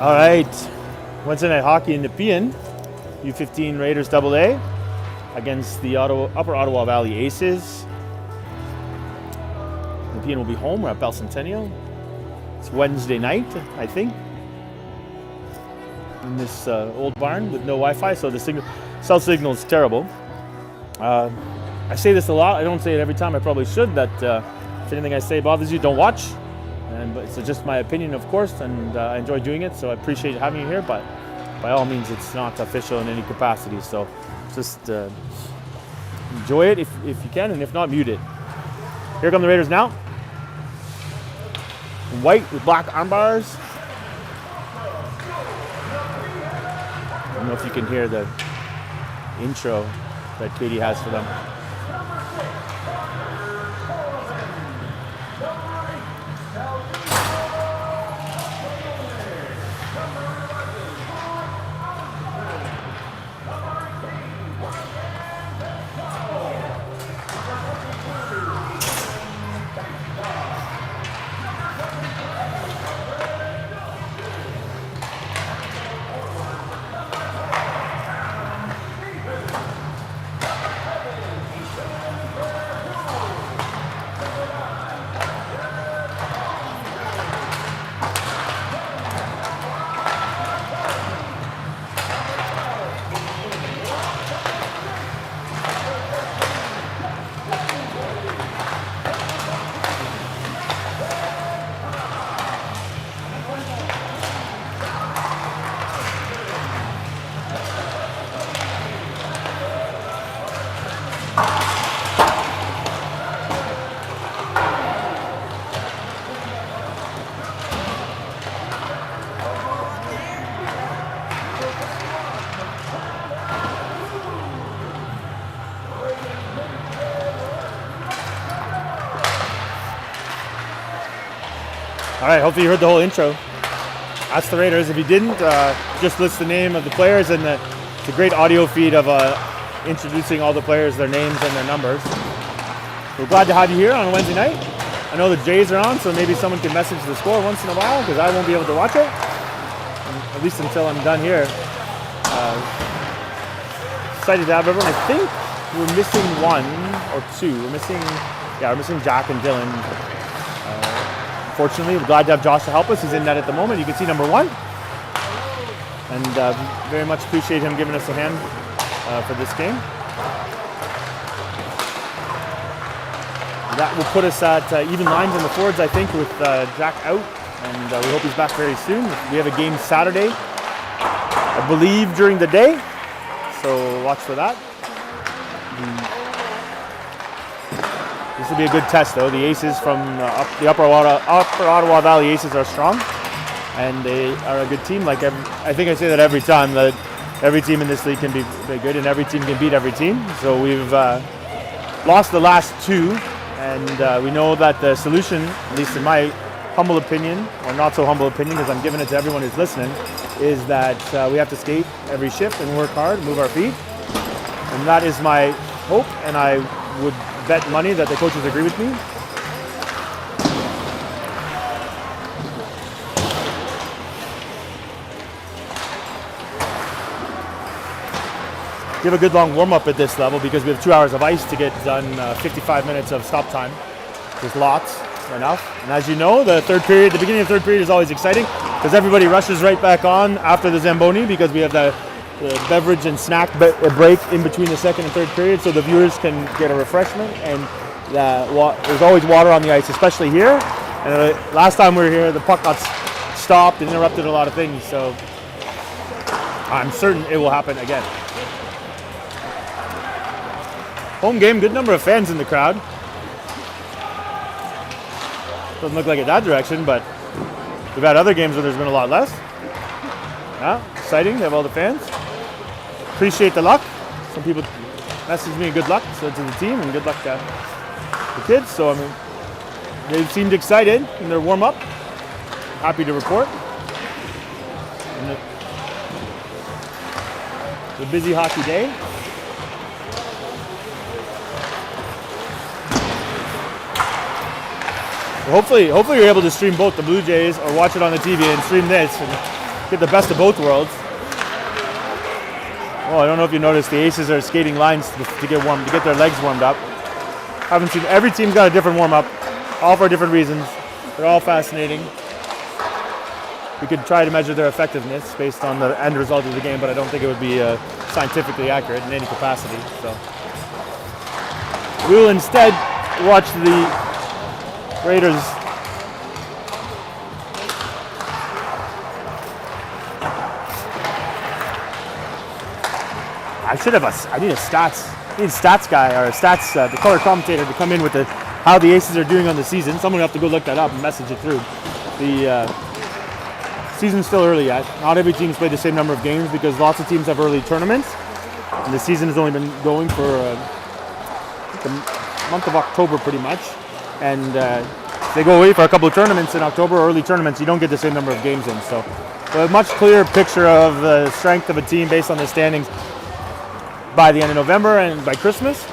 All right, Wednesday night hockey in Nepean, U15 Raiders AA against the Upper Ottawa Valley Aces. Nepean will be home. We're at Bell Centennial. It's Wednesday night, I think, in this old barn with no Wi-Fi, so the cell signal is terrible. I say this a lot. I don't say it every time. I probably should. That if anything I say bothers you, don't watch. But it's just my opinion, of course, and I enjoy doing it, so I appreciate having you here, but by all means, it's not official in any capacity, so just enjoy it if you can, and if not, mute it. Here come the Raiders now. In white with black arm bars. I don't know if you can hear the intro that Katie has for them. All right, hopefully you heard the whole intro. That's the Raiders. If you didn't, just list the name of the players, and it's a great audio feed of introducing all the players, their names and their numbers. We're glad to have you here on a Wednesday night. I know the Jays are on, so maybe someone can message the score once in a while, because I won't be able to watch it, at least until I'm done here. Excited to have everyone. I think we're missing one or two. We're missing Jack and Dylan. Fortunately, we're glad to have Josh to help us. He's in net at the moment. You can see number one. And very much appreciate him giving us a hand for this game. That will put us at even lines on the forwards, I think, with Jack out. And we hope he's back very soon. We have a game Saturday, I believe, during the day. So watch for that. This will be a good test, though. The Aces from the Upper Ottawa Valley Aces are strong, and they are a good team. Like I think I say that every time, that every team in this league can be good, and every team can beat every team. So we've lost the last two, and we know that the solution, at least in my humble opinion, or not so humble opinion, because I'm giving it to everyone who's listening, is that we have to skate every shift and work hard, move our feet, and that is my hope, and I would bet money that the coaches agree with me. We have a good long warm-up at this level because we have 2 hours of ice to get done, 55 minutes of stop time. There's lots, enough. And as you know, the beginning of the third period is always exciting because everybody rushes right back on after the Zamboni because we have the beverage and snack break in between the second and third period, so the viewers can get a refreshment, and there's always water on the ice, especially here. And last time we were here, the puck got stopped and interrupted a lot of things, so I'm certain it will happen again. Home game, good number of fans in the crowd. Doesn't look like it that direction, but we've had other games where there's been a lot less. Yeah, exciting to have all the fans. Appreciate the luck. Some people message me good luck to the team and good luck to the kids. So I mean, they seemed excited in their warm up. Happy to report. And a busy hockey day. Hopefully you're able to stream both the Blue Jays or watch it on the TV and stream this. And get the best of both worlds. Oh, I don't know if you noticed, the aces are skating lines to get their legs warmed up. Haven't seen, every team's got a different warm up, all for different reasons. They're all fascinating. We could try to measure their effectiveness based on the end result of the game, but I don't think it would be scientifically accurate in any capacity. So we will instead watch the Raiders I need a stats guy or a stats the color commentator to come in with how the Aces are doing on the season. Someone will have to go look that up and message it through. The season's still early yet. Not every team's played the same number of games because lots of teams have early tournaments, and the season has only been going for the month of October pretty much. And they go away for a couple of tournaments in October, early tournaments. You don't get the same number of games in, so a much clearer picture of the strength of a team based on the standings by the end of November and by Christmas.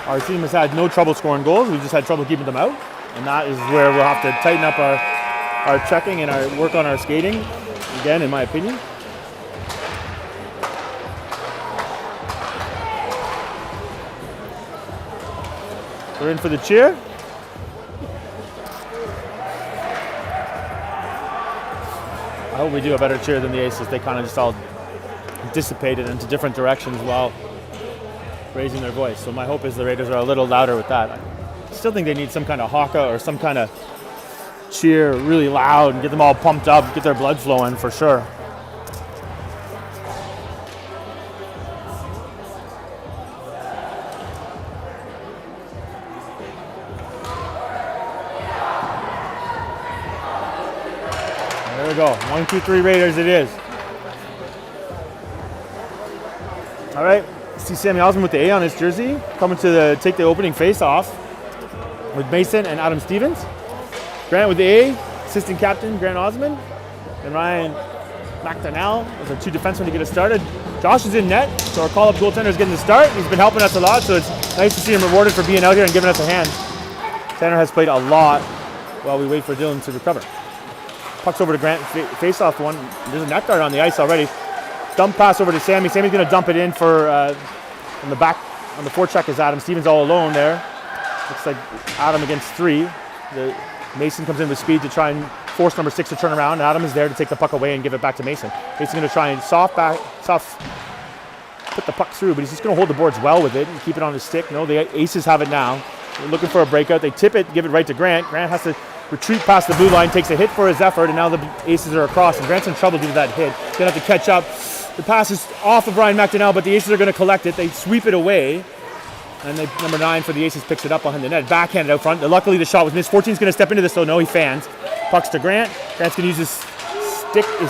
Our team has had no trouble scoring goals. We've just had trouble keeping them out. And that is where we'll have to tighten up our checking and our work on our skating, again, in my opinion. We're in for the cheer. I hope we do a better cheer than the Aces. They kind of just all dissipated into different directions while raising their voice. So my hope is the Raiders are a little louder with that. I still think they need some kind of haka or some kind of cheer really loud and get them all pumped up, get their blood flowing for sure. There we go. 1, 2, 3 Raiders it is. All right. See Sammy Osmond with the A on his jersey coming to take the opening face-off with Mason and Adam Stevens. Grant with the A, assistant captain Grant Osmond, and Ryan McDonnell as our 2 defensemen to get us started. Josh is in net, so our call-up goaltender is getting the start. He's been helping us a lot, so it's nice to see him rewarded for being out here and giving us a hand. Tanner has played a lot while we wait for Dylan to recover. Puck's over to Grant, face-off one. There's a net guard on the ice already. Dump pass over to Sammy. Sammy's going to dump it in for on the back on the forecheck is Adam Stevens all alone there. Looks like Adam against 3. Mason comes in with speed to try and force number 6 to turn around. Adam is there to take the puck away and give it back to Mason. Mason's going to try and soft put the puck through, but he's just going to hold the boards well with it and keep it on his stick. No, the Aces have it now. They're looking for a breakout. They tip it, give it right to Grant. Grant has to retreat past the blue line, takes a hit for his effort, and now the Aces are across, and Grant's in trouble due to that hit. He's going to have to catch up. The pass is off of Ryan McDonnell, but the Aces are going to collect it. They sweep it away, and number 9 for the Aces picks it up behind the net. Backhanded out front. Luckily, the shot was missed. 14's going to step into this, though. No, he fans. Pucks to Grant. Grant's going to use his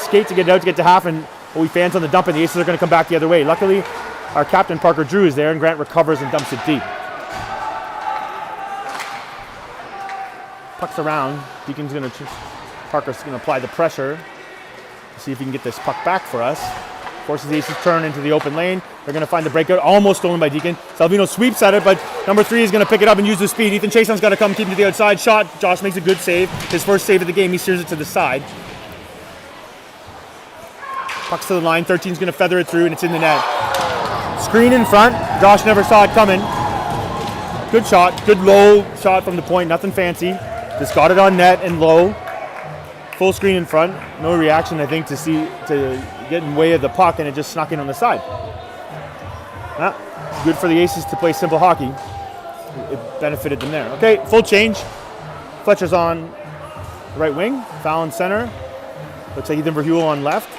skate to get it out to get to half, and he fans on the dump, and the Aces are going to come back the other way. Luckily, our captain, Parker Drew, is there, and Grant recovers and dumps it deep. Puck's around. Parker's going to apply the pressure. See if he can get this puck back for us. Forces the Aces turn into the open lane. They're going to find the breakout, almost stolen by Deacon. Salvino sweeps at it, but number 3 is going to pick it up and use the speed. Ethan Chason's got to come, keep him to the outside. Shot. Josh makes a good save. His first save of the game. He steers it to the side. Puck's to the line. 13's going to feather it through, and it's in the net. Screen in front. Josh never saw it coming. Good shot. Good low shot from the point. Nothing fancy. Just got it on net and low. Full screen in front. No reaction, I think, to get in way of the puck, and it just snuck in on the side. Good for the Aces to play simple hockey. It benefited them there. Okay, full change. Fletcher's on the right wing. Fallon center. Looks like Ethan Verheuvel on left.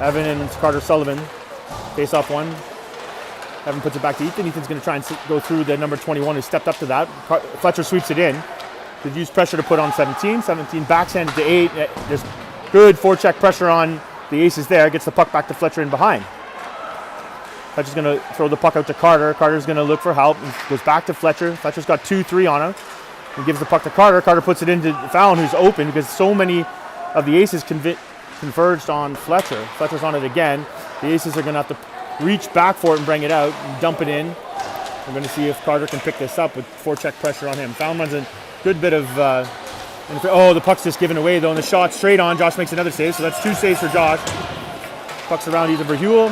Evan and Carter Sullivan. Face off one. Evan puts it back to Ethan. Ethan's going to try and go through the number 21 who stepped up to that. Fletcher sweeps it in. Could use pressure to put on 17. 17 backshanded to 8. There's good forecheck pressure on the Aces there. Gets the puck back to Fletcher in behind. Fletcher's going to throw the puck out to Carter. Carter's going to look for help. He goes back to Fletcher. Fletcher's got 2-3 on him. He gives the puck to Carter. Carter puts it into Fallon, who's open because so many of the Aces converged on Fletcher. Fletcher's on it again. The Aces are going to have to reach back for it and bring it out and dump it in. We're going to see if Carter can pick this up with forecheck pressure on him. Fallon runs a good bit of And the puck's just given away though, and the shot straight on. Josh makes another save, so that's 2 saves for Josh. Puck's around Ethan Verheuvel.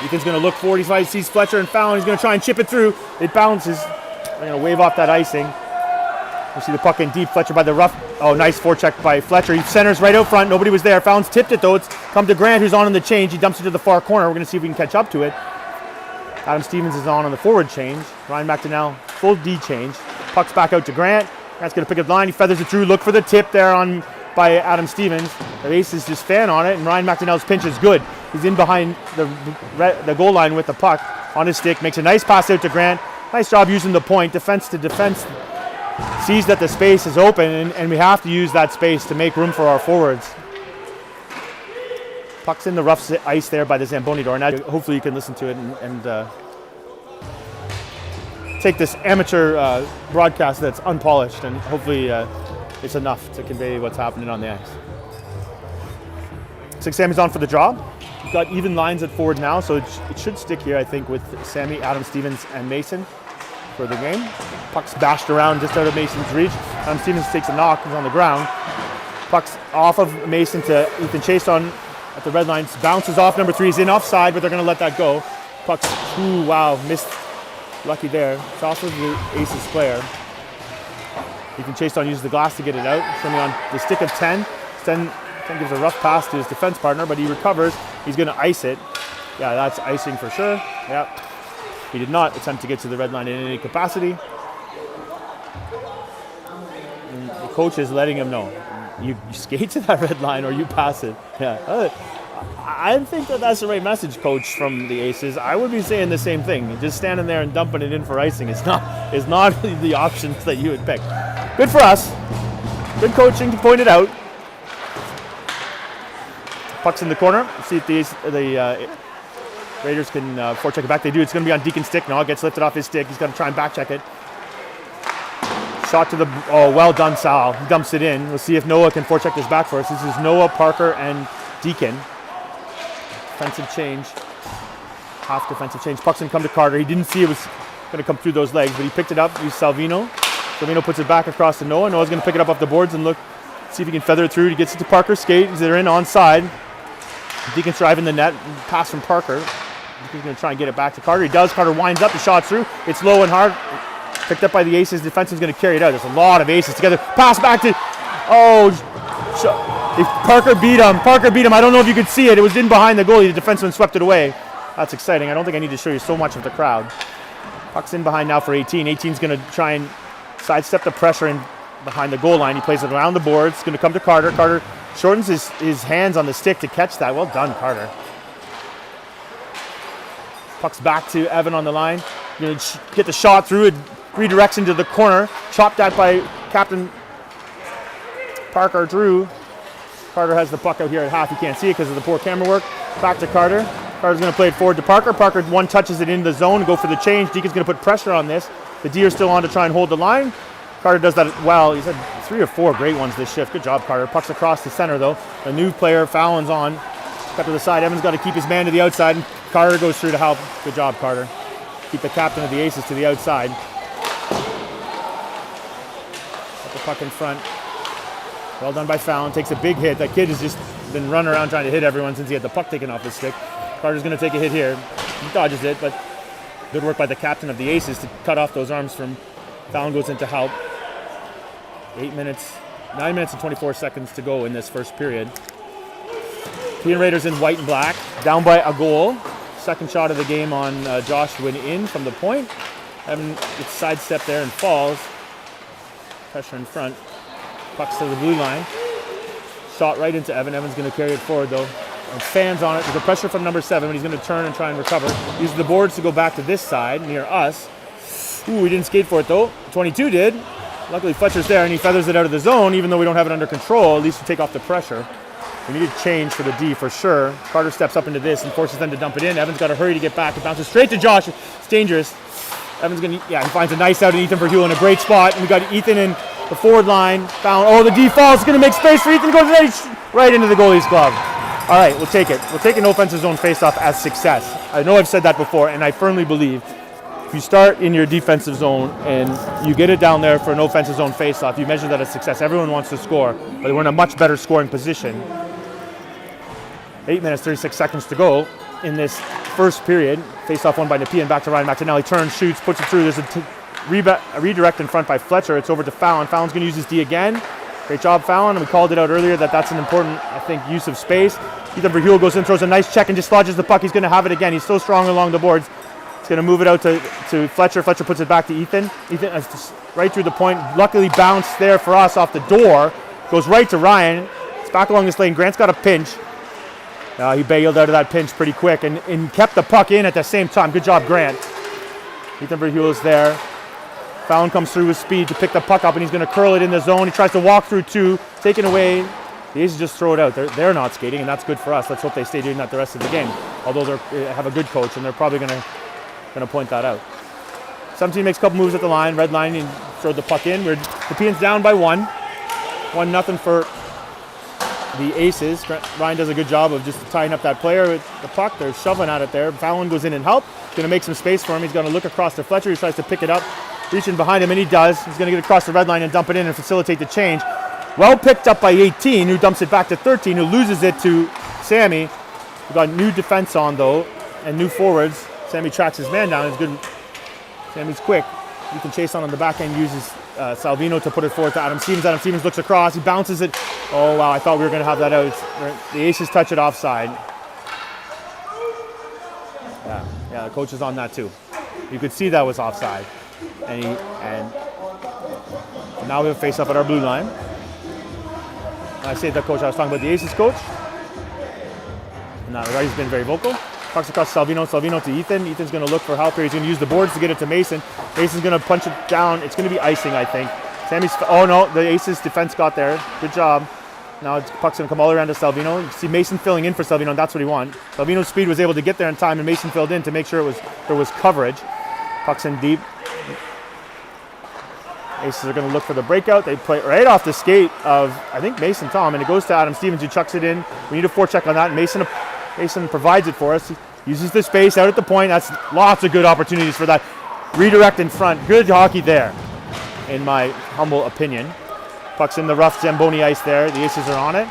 Ethan's going to look forward. He sees Fletcher and Fallon. He's going to try and chip it through. It bounces. They're going to wave off that icing. You see the puck in deep. Fletcher by the rough. Oh, nice forecheck by Fletcher. He centers right out front. Nobody was there. Fallon's tipped it though. It's come to Grant, who's on in the change. He dumps it to the far corner. We're going to see if we can catch up to it. Adam Stevens is on the forward change. Ryan McDonnell, full D change. Puck's back out to Grant. Grant's going to pick up the line. He feathers it through. Look for the tip there by Adam Stevens. The Aces just fan on it, and Ryan McDonnell's pinch is good. He's in behind the goal line with the puck on his stick. Makes a nice pass out to Grant. Nice job using the point. Defense to defense. Sees that the space is open, and we have to use that space to make room for our forwards. Puck's in the rough ice there by the Zamboni door. Now, hopefully you can listen to it and take this amateur broadcast that's unpolished, and hopefully it's enough to convey what's happening on the ice. 6 Sammy's on for the draw. We've got even lines at forward now, so it should stick here, I think, with Sammy, Adam Stevens, and Mason for the game. Puck's bashed around just out of Mason's reach. Adam Stevens takes a knock. He's on the ground. Puck's off of Mason to Ethan Chase on at the red line. Bounces off number 3. He's in offside, but they're going to let that go. Puck's, missed. Lucky there. It's off of the Aces player. Ethan Chase on uses the glass to get it out. It's only on the stick of 10. 10 gives a rough pass to his defense partner, but he recovers. He's going to ice it. Yeah, that's icing for sure. Yep. He did not attempt to get to the red line in any capacity. And the coach is letting him know, you skate to that red line or you pass it. Yeah. I think that's the right message, coach, from the Aces. I would be saying the same thing. Just standing there and dumping it in for icing is not the options that you would pick. Good for us. Good coaching to point it out. Puck's in the corner. See if the Raiders can forecheck it back. They do. It's going to be on Deacon's stick now. It gets lifted off his stick. He's got to try and back check it. Shot to the... Oh, well done, Sal. He dumps it in. We'll see if Noah can forecheck this back for us. This is Noah, Parker, and Deacon. Defensive change. Half defensive change. Puck's going to come to Carter. He didn't see it was going to come through those legs, but he picked it up. He's Salvino. Salvino puts it back across to Noah. Noah's going to pick it up off the boards and see if he can feather it through. He gets it to Parker. Skate. They're in onside. Deacon's driving the net. Pass from Parker. He's going to try and get it back to Carter. He does. Carter winds up. The shot's through. It's low and hard. Picked up by the Aces. Defenseman's going to carry it out. There's a lot of Aces together. Pass back to... Parker beat him. I don't know if you could see it. It was in behind the goalie. The defenseman swept it away. That's exciting. I don't think I need to show you so much of the crowd. Puck's in behind now for 18. 18's going to try and sidestep the pressure in behind the goal line. He plays it around the boards. It's going to come to Carter. Carter shortens his hands on the stick to catch that. Well done, Carter. Puck's back to Evan on the line. Going to get the shot through. It redirects into the corner. Chopped at by Captain Parker Drew. Carter has the puck out here at half. You can't see it because of the poor camera work. Back to Carter. Carter's going to play it forward to Parker. Parker one touches it into the zone. Go for the change. Deacon's going to put pressure on this. The D are still on to try and hold the line. Carter does that well. He's had 3 or 4 great ones this shift. Good job, Carter. Puck's across the center, though. A new player, Fallon's on. Cut to the side. Evan's got to keep his man to the outside. And Carter goes through to help. Good job, Carter. Keep the captain of the Aces to the outside. Put the puck in front. Well done by Fallon. Takes a big hit. That kid has just been running around trying to hit everyone since he had the puck taken off his stick. Carter's going to take a hit here. He dodges it, but good work by the captain of the Aces to cut off those arms from Fallon. Goes into help. 9 minutes and 24 seconds to go in this first period. Peon Raiders in white and black. Down by a goal. Second shot of the game on Josh went in from the point. Evan gets sidestepped there and falls. Pressure in front. Pucks to the blue line. Shot right into Evan. Evan's going to carry it forward, though. And fans on it. There's a pressure from number 7, but he's going to turn and try and recover. Uses the boards to go back to this side, near us. Ooh, he didn't skate for it, though. 22 did. Luckily, Fletcher's there, and he feathers it out of the zone, even though we don't have it under control, at least to take off the pressure. We need a change for the D, for sure. Carter steps up into this and forces them to dump it in. Evan's got to hurry to get back. It bounces straight to Josh. It's dangerous. Evan's going to, he finds a nice out in Ethan Verheuvel in a great spot. And we got Ethan in the forward line. The D falls. It's going to make space for Ethan. Goes right into the goalie's glove. All right, we'll take it. We'll take an offensive zone faceoff as success. I know I've said that before, and I firmly believe if you start in your defensive zone and you get it down there for an offensive zone face-off, you measure that as success. Everyone wants to score, but we're in a much better scoring position. 8 minutes, 36 seconds to go in this first period. Face-off won by Nepean, back to Ryan Martinelli. Turns, shoots, puts it through. There's a redirect in front by Fletcher. It's over to Fallon. Fallon's going to use his D again. Great job, Fallon. We called it out earlier that that's an important, I think, use of space. Ethan Verheuvel goes in, throws a nice check, and just lodges the puck. He's going to have it again. He's so strong along the boards. He's going to move it out to Fletcher. Fletcher puts it back to Ethan. Ethan is right through the point. Luckily bounced there for us off the door. Goes right to Ryan. It's back along this lane. Grant's got a pinch. He bailed out of that pinch pretty quick and kept the puck in at the same time. Good job, Grant. Ethan Verheuvel is there. Fallon comes through with speed to pick the puck up, and he's going to curl it in the zone. He tries to walk through two, taken away. The Aces just throw it out. They're not skating, and that's good for us. Let's hope they stay doing that the rest of the game. Although they have a good coach, and they're probably going to point that out. Some team makes a couple moves at the line, red line, and throw the puck in. The Nepean's down by 1-0 for the Aces. Ryan does a good job of just tying up that player with the puck. They're shoveling at it there. Fallon goes in and help. He's going to make some space for him. He's going to look across to Fletcher. He tries to pick it up, reaching behind him, and he does. He's going to get across the red line and dump it in and facilitate the change. Well picked up by 18, who dumps it back to 13, who loses it to Sammy. We've got new defense on, though, and new forwards. Sammy tracks his man down. He's good. Sammy's quick. He can chase on the back end, uses Salvino to put it forward to Adam Stevens. Adam Stevens looks across. He bounces it. Oh, wow, I thought we were going to have that out. The Aces touch it offside. Yeah, the coach is on that, too. You could see that was offside. And now we have a face-up at our blue line. I say the coach, I was talking about the Aces coach. Now, he's been very vocal. Pucks across Salvino to Ethan. Ethan's going to look for help here. He's going to use the boards to get it to Mason. Mason's going to punch it down. It's going to be icing, I think. Oh no, the Aces defense got there. Good job. Now puck's going to come all around to Salvino. You see Mason filling in for Salvino, and that's what he wants. Salvino's speed was able to get there in time, and Mason filled in to make sure there was coverage. Puck's in deep. Aces are going to look for the breakout. They play right off the skate of, I think, Mason Tom, and it goes to Adam Stevens, who chucks it in. We need a forecheck on that, and Mason provides it for us. He uses the space out at the point. That's lots of good opportunities for that. Redirect in front. Good hockey there, in my humble opinion. Puck's in the rough Zamboni ice there. The Aces are on it.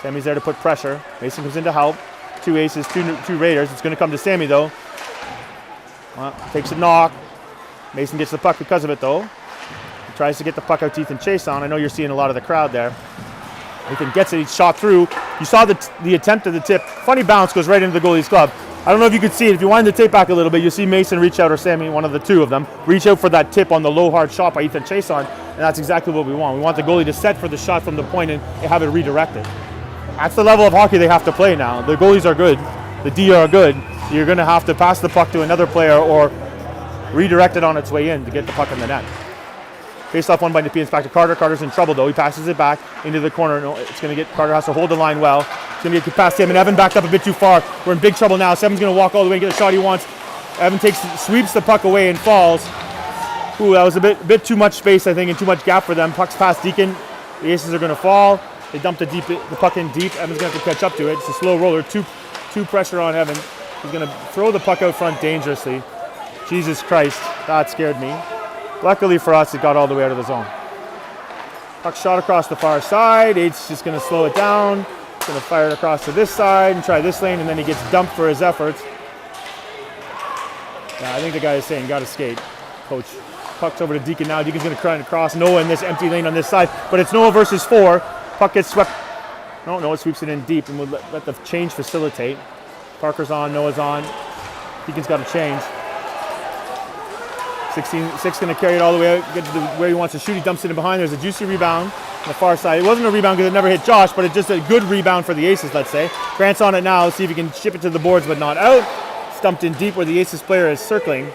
Sammy's there to put pressure. Mason comes in to help. Two Aces, two Raiders. It's going to come to Sammy, though. Takes a knock. Mason gets the puck because of it, though. He tries to get the puck out to Ethan Chason. I know you're seeing a lot of the crowd there. Ethan gets it. He's shot through. You saw the attempt of the tip. Funny bounce, goes right into the goalie's glove. I don't know if you could see it. If you wind the tape back a little bit, you see Mason reach out, or Sammy, one of the two of them, reach out for that tip on the low, hard shot by Ethan Chason, and that's exactly what we want. We want the goalie to set for the shot from the point and have it redirected. That's the level of hockey they have to play now. The goalies are good. The D are good. You're going to have to pass the puck to another player or redirect it on its way in to get the puck in the net. Face-off won by Nepean. Back to Carter. Carter's in trouble, though. He passes it back into the corner. No, it's going to get, Carter has to hold the line well. It's going to get past him, and Evan backed up a bit too far. We're in big trouble now. Seven's going to walk all the way and get the shot he wants. Evan sweeps the puck away and falls. Ooh, that was a bit too much space, I think, and too much gap for them. Puck's past Deacon. The Aces are going to fall. They dump the puck in deep. Evan's going to have to catch up to it. It's a slow roller. Two pressure on Evan. He's going to throw the puck out front dangerously. Jesus Christ, that scared me. Luckily for us, it got all the way out of the zone. Puck shot across the far side. Eight's just going to slow it down. He's going to fire it across to this side and try this lane, and then he gets dumped for his efforts. Yeah, I think the guy is saying, got to skate, coach. Puck's over to Deacon now. Deacon's going to try and cross. Noah in this empty lane on this side, but it's Noah versus 4. Puck gets swept. No, it sweeps it in deep, and we'll let the change facilitate. Parker's on, Noah's on. Deacon's got to change. 6 going to carry it all the way out, get to where he wants to shoot. He dumps it in behind. There's a juicy rebound on the far side. It wasn't a rebound because it never hit Josh, but it's just a good rebound for the Aces, let's say. Grant's on it now. Let's see if he can ship it to the boards, but not out. Stumped in deep where the Aces player is circling.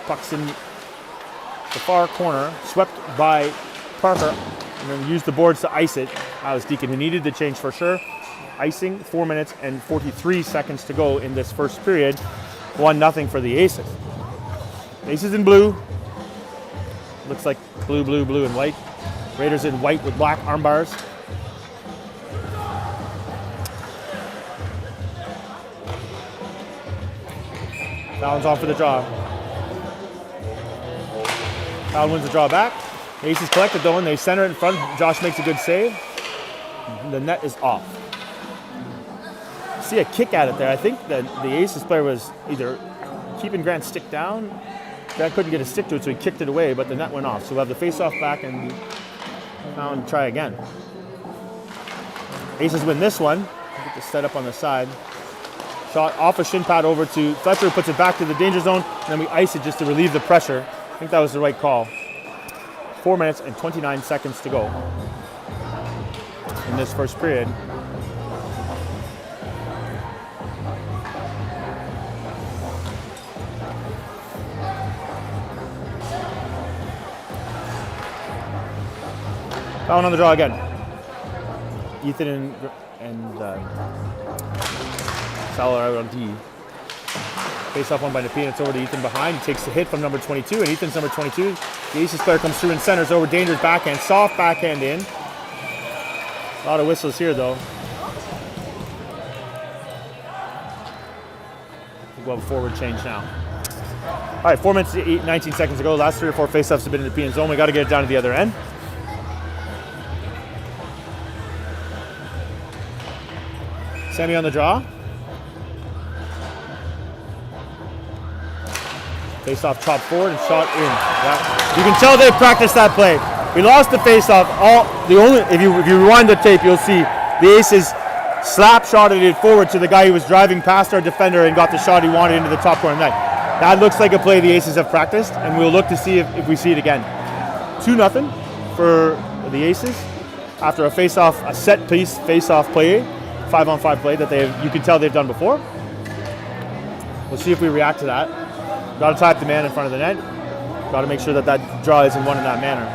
Puck's in the far corner, swept by Parker, and then used the boards to ice it. That was Deacon, who needed the change for sure. Icing, 4 minutes and 43 seconds to go in this first period. 1-0 for the Aces. Aces in blue. Looks like blue, and white. Raiders in white with black arm bars. Fallon's on for the draw. Fallon wins the draw back. The Aces collect it though, and they center it in front. Josh makes a good save. The net is off. See a kick at it there. I think that the Aces player was either keeping Grant's stick down. Grant couldn't get a stick to it, so he kicked it away, but the net went off. So we'll have the face-off back and Fallon try again. Aces win this one. Get the set up on the side. Shot off a shin pad over to Fletcher, puts it back to the danger zone, and then we ice it just to relieve the pressure. I think that was the right call. 4 minutes and 29 seconds to go in this first period. Fallon on the draw again. Ethan and Fowler out on D. Face off one by Nepean. It's over to Ethan behind. He takes the hit from number 22, and Ethan's number 22. The Aces player comes through and centers over. Dangerous backhand. Soft backhand in. A lot of whistles here, though. We'll have a forward change now. All right, 4 minutes, 19 seconds to go. Last 3 or 4 faceoffs have been in the Nepean zone. We got to get it down to the other end. Sammy on the draw. Face off, chop forward, and shot in. Yeah. You can tell they practiced that play. We lost the face off. If you rewind the tape, you'll see the Aces slap shotted it forward to the guy who was driving past our defender and got the shot he wanted into the top corner net. That looks like a play the Aces have practiced, and we'll look to see if we see it again. 2-0 for the Aces after a face-off, a set-piece face-off play, 5-on-5 play that you can tell they've done before. We'll see if we react to that. Got to type the man in front of the net. Got to make sure that draw isn't won in that manner.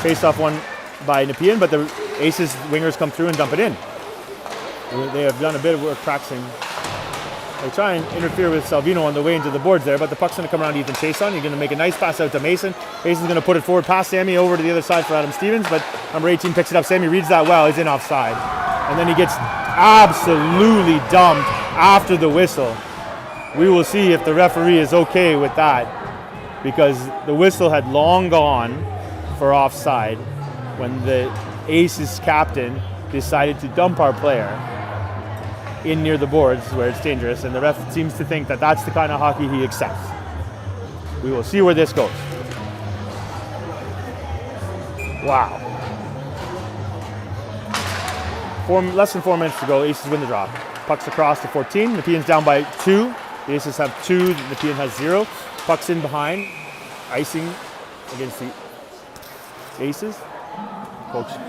Face-off one by Nepean, but the Aces wingers come through and dump it in. They have done a bit of work practicing. They try and interfere with Salvino on the way into the boards there, but the puck's going to come around to Ethan Chason. He's going to make a nice pass out to Mason. Mason's going to put it forward past Sammy over to the other side for Adam Stevens, but number 18 picks it up. Sammy reads that well. He's in offside. And then he gets absolutely dumped after the whistle. We will see if the referee is okay with that, because the whistle had long gone for offside when the Aces captain decided to dump our player in near the boards where it's dangerous, and the ref seems to think that that's the kind of hockey he accepts. We will see where this goes. Wow. Less than 4 minutes to go. Aces win the draw. Puck's across to 14. Nepean's down by 2. The Aces have 2. Nepean has 0. Puck's in behind. Icing against the Aces.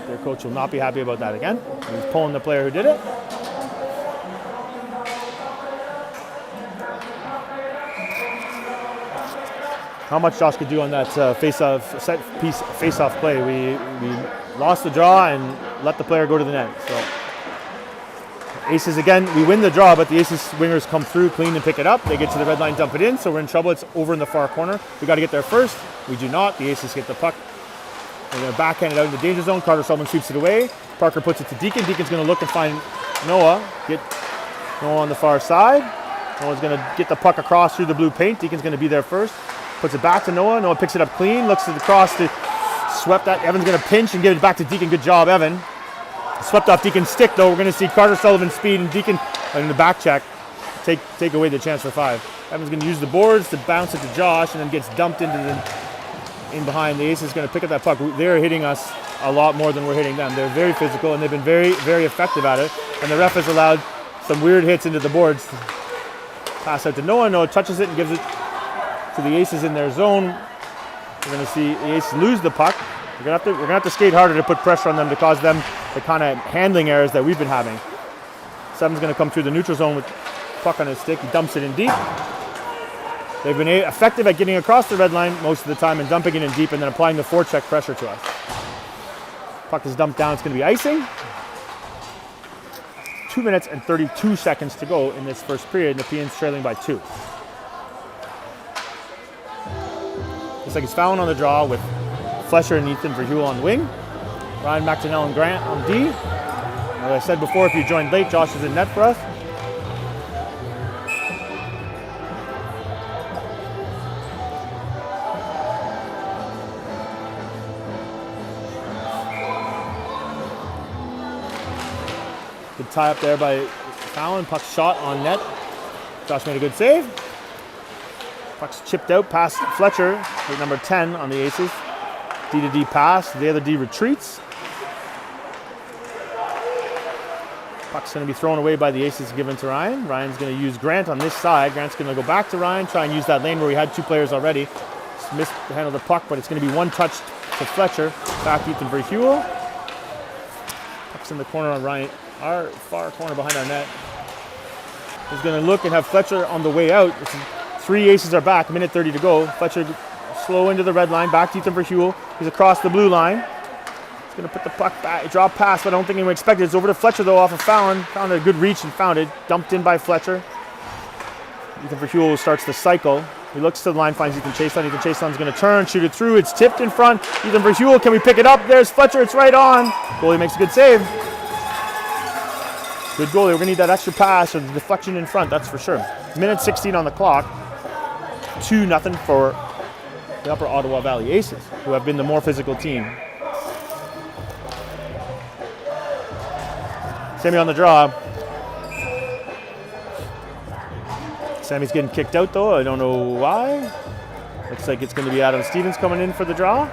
Their coach will not be happy about that again. He's pulling the player who did it. How much Josh could do on that face-off play. We lost the draw and let the player go to the net. So Aces again, we win the draw, but the Aces wingers come through, clean and pick it up. They get to the red line, dump it in, so we're in trouble. It's over in the far corner. We got to get there first. We do not. The Aces get the puck. They're going to backhand it out in the danger zone. Carter Sullivan sweeps it away. Parker puts it to Deacon. Deacon's going to look and find Noah. Get Noah on the far side. Noah's going to get the puck across through the blue paint. Deacon's going to be there first. Puts it back to Noah. Noah picks it up clean. Looks to the cross to swept that. Evan's going to pinch and give it back to Deacon. Good job, Evan. Swept off Deacon's stick, though. We're going to see Carter Sullivan's speed and Deacon in the back check take away the chance for 5. Evan's going to use the boards to bounce it to Josh and then gets dumped in behind. The Ace is going to pick up that puck. They're hitting us a lot more than we're hitting them. They're very physical, and they've been very, very effective at it. And the ref has allowed some weird hits into the boards. Pass out to Noah. Noah touches it and gives it to the Aces in their zone. We're going to see the Aces lose the puck. We're going to have to skate harder to put pressure on them to cause them the kind of handling errors that we've been having. Seven's going to come through the neutral zone with puck on his stick. He dumps it in deep. They've been effective at getting across the red line most of the time and dumping it in deep and then applying the forecheck pressure to us. Puck is dumped down. It's going to be icing. 2 minutes and 32 seconds to go in this first period. Nepean's trailing by 2. Looks like it's Fallon on the draw with Fletcher and Ethan Verhul on the wing. Ryan McDonnell and Grant on D. As I said before, if you joined late, Josh is in net for us. tie up there by Fallon. Puck shot on net. Josh made a good save. Puck's chipped out past Fletcher, with number 10 on the Aces. D to D pass. The other D retreats. Puck's going to be thrown away by the Aces, given to Ryan. Ryan's going to use Grant on this side. Grant's going to go back to Ryan, try and use that lane where we had two players already. Just mishandled the puck, but it's going to be one touch to Fletcher. Back to Ethan Verheuvel. Puck's in the corner on Ryan, our far corner behind our net. He's going to look and have Fletcher on the way out. Three Aces are back, minute 30 to go. Fletcher slow into the red line, back to Ethan Verheuvel. He's across the blue line. He's going to put the puck back, drop pass, but I don't think anyone expected it. It's over to Fletcher though, off of Fallon. Found a good reach and found it. Dumped in by Fletcher. Ethan Verheuvel starts the cycle. He looks to the line, finds Ethan Chason. Ethan Chason's going to turn, shoot it through. It's tipped in front. Ethan Verheuvel, can we pick it up? There's Fletcher, it's right on. Goalie makes a good save. Good goalie. We're going to need that extra pass or the deflection in front, that's for sure. Minute 16 on the clock. 2-0 for the Upper Ottawa Valley Aces, who have been the more physical team. Sammy on the draw. Sammy's getting kicked out though. I don't know why. Looks like it's going to be Adam Stevens coming in for the draw.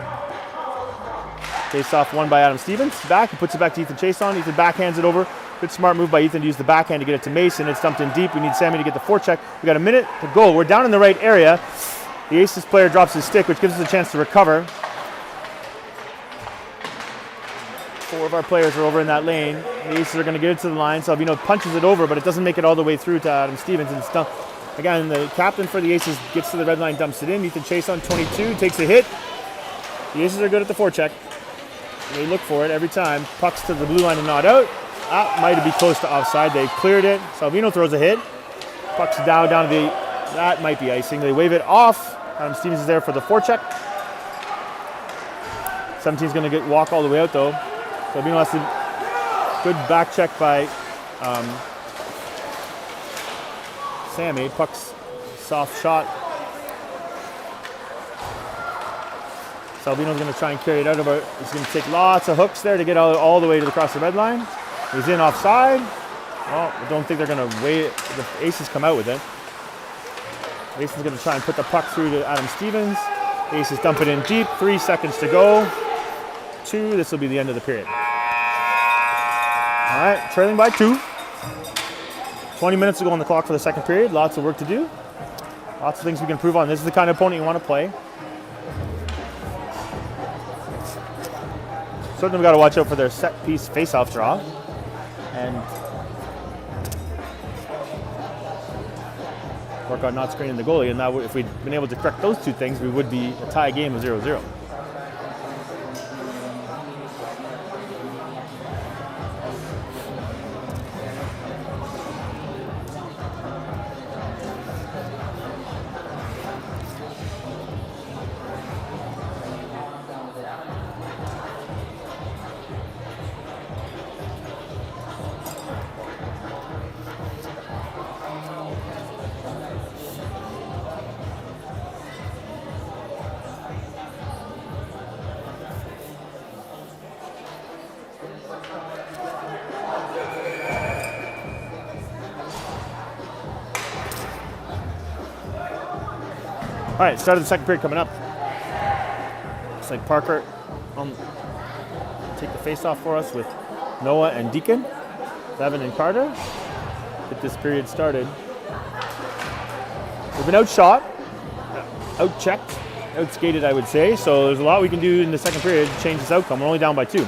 Face off won by Adam Stevens. Back, he puts it back to Ethan Chason. Ethan backhands it over. Good smart move by Ethan to use the backhand to get it to Mason. It's dumped in deep. We need Sammy to get the forecheck. We got a minute to go. We're down in the right area. The Aces player drops his stick, which gives us a chance to recover. Four of our players are over in that lane. The Aces are going to get it to the line. Salvino punches it over, but it doesn't make it all the way through to Adam Stevens. And it's dumped. Again, the captain for the Aces gets to the red line, dumps it in. Ethan Chason, 22, takes a hit. The Aces are good at the forecheck. They look for it every time. Pucks to the blue line and not out. That might be close to offside. They cleared it. Salvino throws a hit. Puck's down to the... That might be icing. They wave it off. Adam Stevens is there for the forecheck. 17's going to walk all the way out though. Salvino has to... Good back check by Sammy. Puck's soft shot. Salvino's going to try and carry it out. He's going to take lots of hooks there to get all the way to across the red line. He's in offside. Well, I don't think they're going to wait. The Aces come out with it. The Aces going to try and put the puck through to Adam Stevens. The Aces dump it in deep. 3 seconds to go. 2. This will be the end of the period. All right, trailing by 2. 20 minutes to go on the clock for the second period. Lots of work to do. Lots of things we can improve on. This is the kind of opponent you want to play. Certainly we've got to watch out for their set piece face-off draw. And work on not screening the goalie. And now if we'd been able to correct those two things, we would be a tie game of 0-0. All right, start of the second period coming up. Looks like Parker take the face-off for us with Noah and Deacon, Evan and Carter. Get this period started. We've been outshot, out-checked, out-skated, I would say. So there's a lot we can do in the second period to change this outcome. We're only down by 2.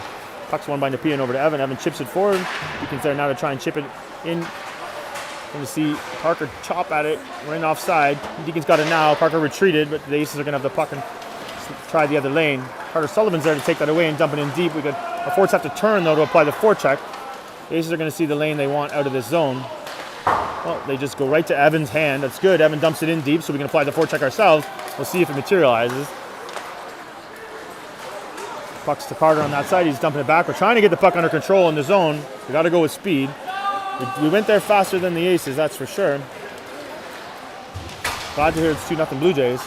Puck's won by Nepean over to Evan. Evan chips it forward. Deacon's there now to try and chip it in. Going to see Parker chop at it. We're in offside. Deacon's got it now. Parker retreated, but the Aces are going to have the puck and try the other lane. Carter Sullivan's there to take that away and dump it in deep. Our forwards have to turn, though, to apply the forecheck. The Aces are going to see the lane they want out of this zone. Well, they just go right to Evan's hand. That's good. Evan dumps it in deep, so we can apply the forecheck ourselves. We'll see if it materializes. Puck's to Carter on that side. He's dumping it back. We're trying to get the puck under control in the zone. We got to go with speed. We went there faster than the Aces, that's for sure. Glad to hear it's 2-0 Blue Jays.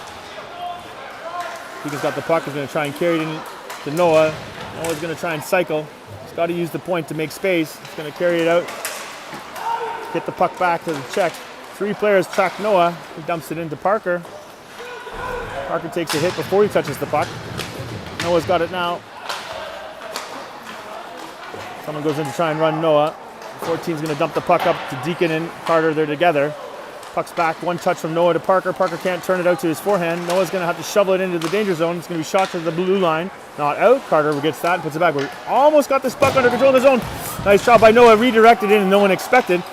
Deacon's got the puck. He's going to try and carry it in to Noah. Noah's going to try and cycle. He's got to use the point to make space. He's going to carry it out Get the puck back to the check. 3 players track Noah. He dumps it into Parker. Parker takes a hit before he touches the puck. Noah's got it now. Someone goes in to try and run Noah. 14's going to dump the puck up to Deacon and Carter. They're together. Puck's back. 1 touch from Noah to Parker. Parker can't turn it out to his forehand. Noah's going to have to shovel it into the danger zone. It's going to be shot to the blue line. Not out. Carter gets that and puts it back. We almost got this puck under control in the zone. Nice job by Noah. Redirected in and no one expected.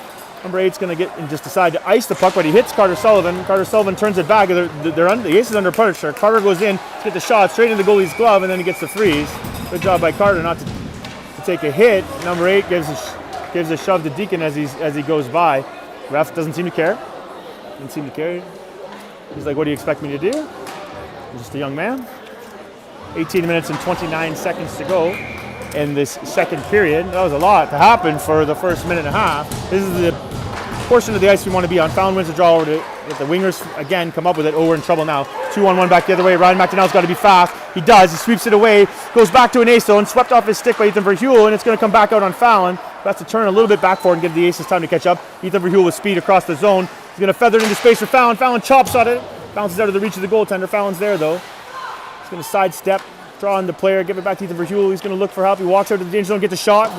Number 8's going to get and just decide to ice the puck, but he hits Carter Sullivan. Carter Sullivan turns it back. The Ace is under pressure. Carter goes in to get the shot straight into the goalie's glove, and then he gets the freeze. Good job by Carter not to take a hit. Number 8 gives a shove to Deacon as he goes by. Ref doesn't seem to care. Doesn't seem to care. He's like, "What do you expect me to do?" I'm just a young man. 18 minutes and 29 seconds to go in this second period. That was a lot to happen for the first minute and a half. This is the portion of the ice we want to be on. Fallon wins the draw over to get the wingers again come up with it. Oh, we're in trouble now. 2-on-1 back the other way. Ryan McDonnell's got to be fast. He does. He sweeps it away. Goes back to an ace zone. Swept off his stick by Ethan Verheuvel, and it's going to come back out on Fallon. Has to turn a little bit back forward and give the Aces time to catch up. Ethan Verheuvel with speed across the zone. He's going to feather it into space for Fallon. Fallon chops at it. Bounces out of the reach of the goaltender. Fallon's there, though. He's going to sidestep, draw on the player, give it back to Ethan Verheuvel. He's going to look for help. He walks out to the danger zone, gets a shot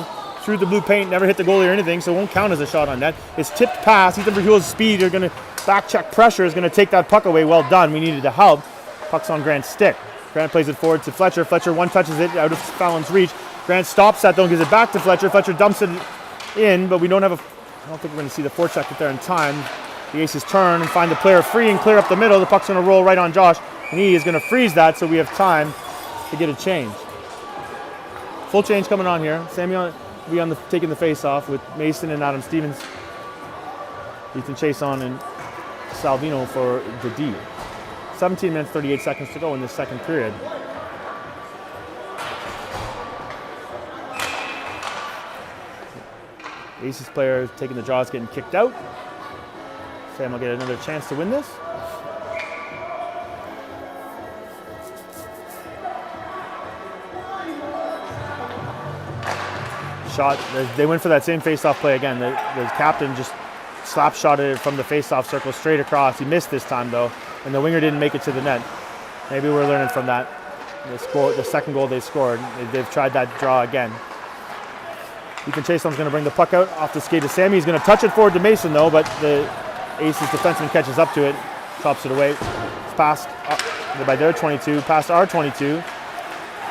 through the blue paint. Never hit the goalie or anything, so it won't count as a shot on net. It's tipped pass. Ethan Verheuvel's speed. They're going to back check pressure. Is going to take that puck away. Well done. We needed the help. Puck's on Grant's stick. Grant plays it forward to Fletcher. Fletcher one touches it out of Fallon's reach. Grant stops that, though, and gives it back to Fletcher. Fletcher dumps it in, but we don't have I don't think we're going to see the forecheck get there in time. The Aces turn and find the player free and clear up the middle. The puck's going to roll right on Josh, and he is going to freeze that, so we have time to get a change. Full change coming on here. Samuel will be taking the face-off with Mason and Adam Stevens. Ethan Chason and Salvino for the D. 17 minutes, 38 seconds to go in this second period. Aces player taking the draw is getting kicked out. Sam will get another chance to win this. Shot, they went for that same face-off play again. The captain just slap shotted it from the face-off circle straight across. He missed this time though, and the winger didn't make it to the net. Maybe we're learning from that. The second goal they scored, they've tried that draw again. Ethan Chason's going to bring the puck out off the skate of Sammy. He's going to touch it forward to Mason though, but the Aces defenseman catches up to it, chops it away. It's past by their 22, past our 22.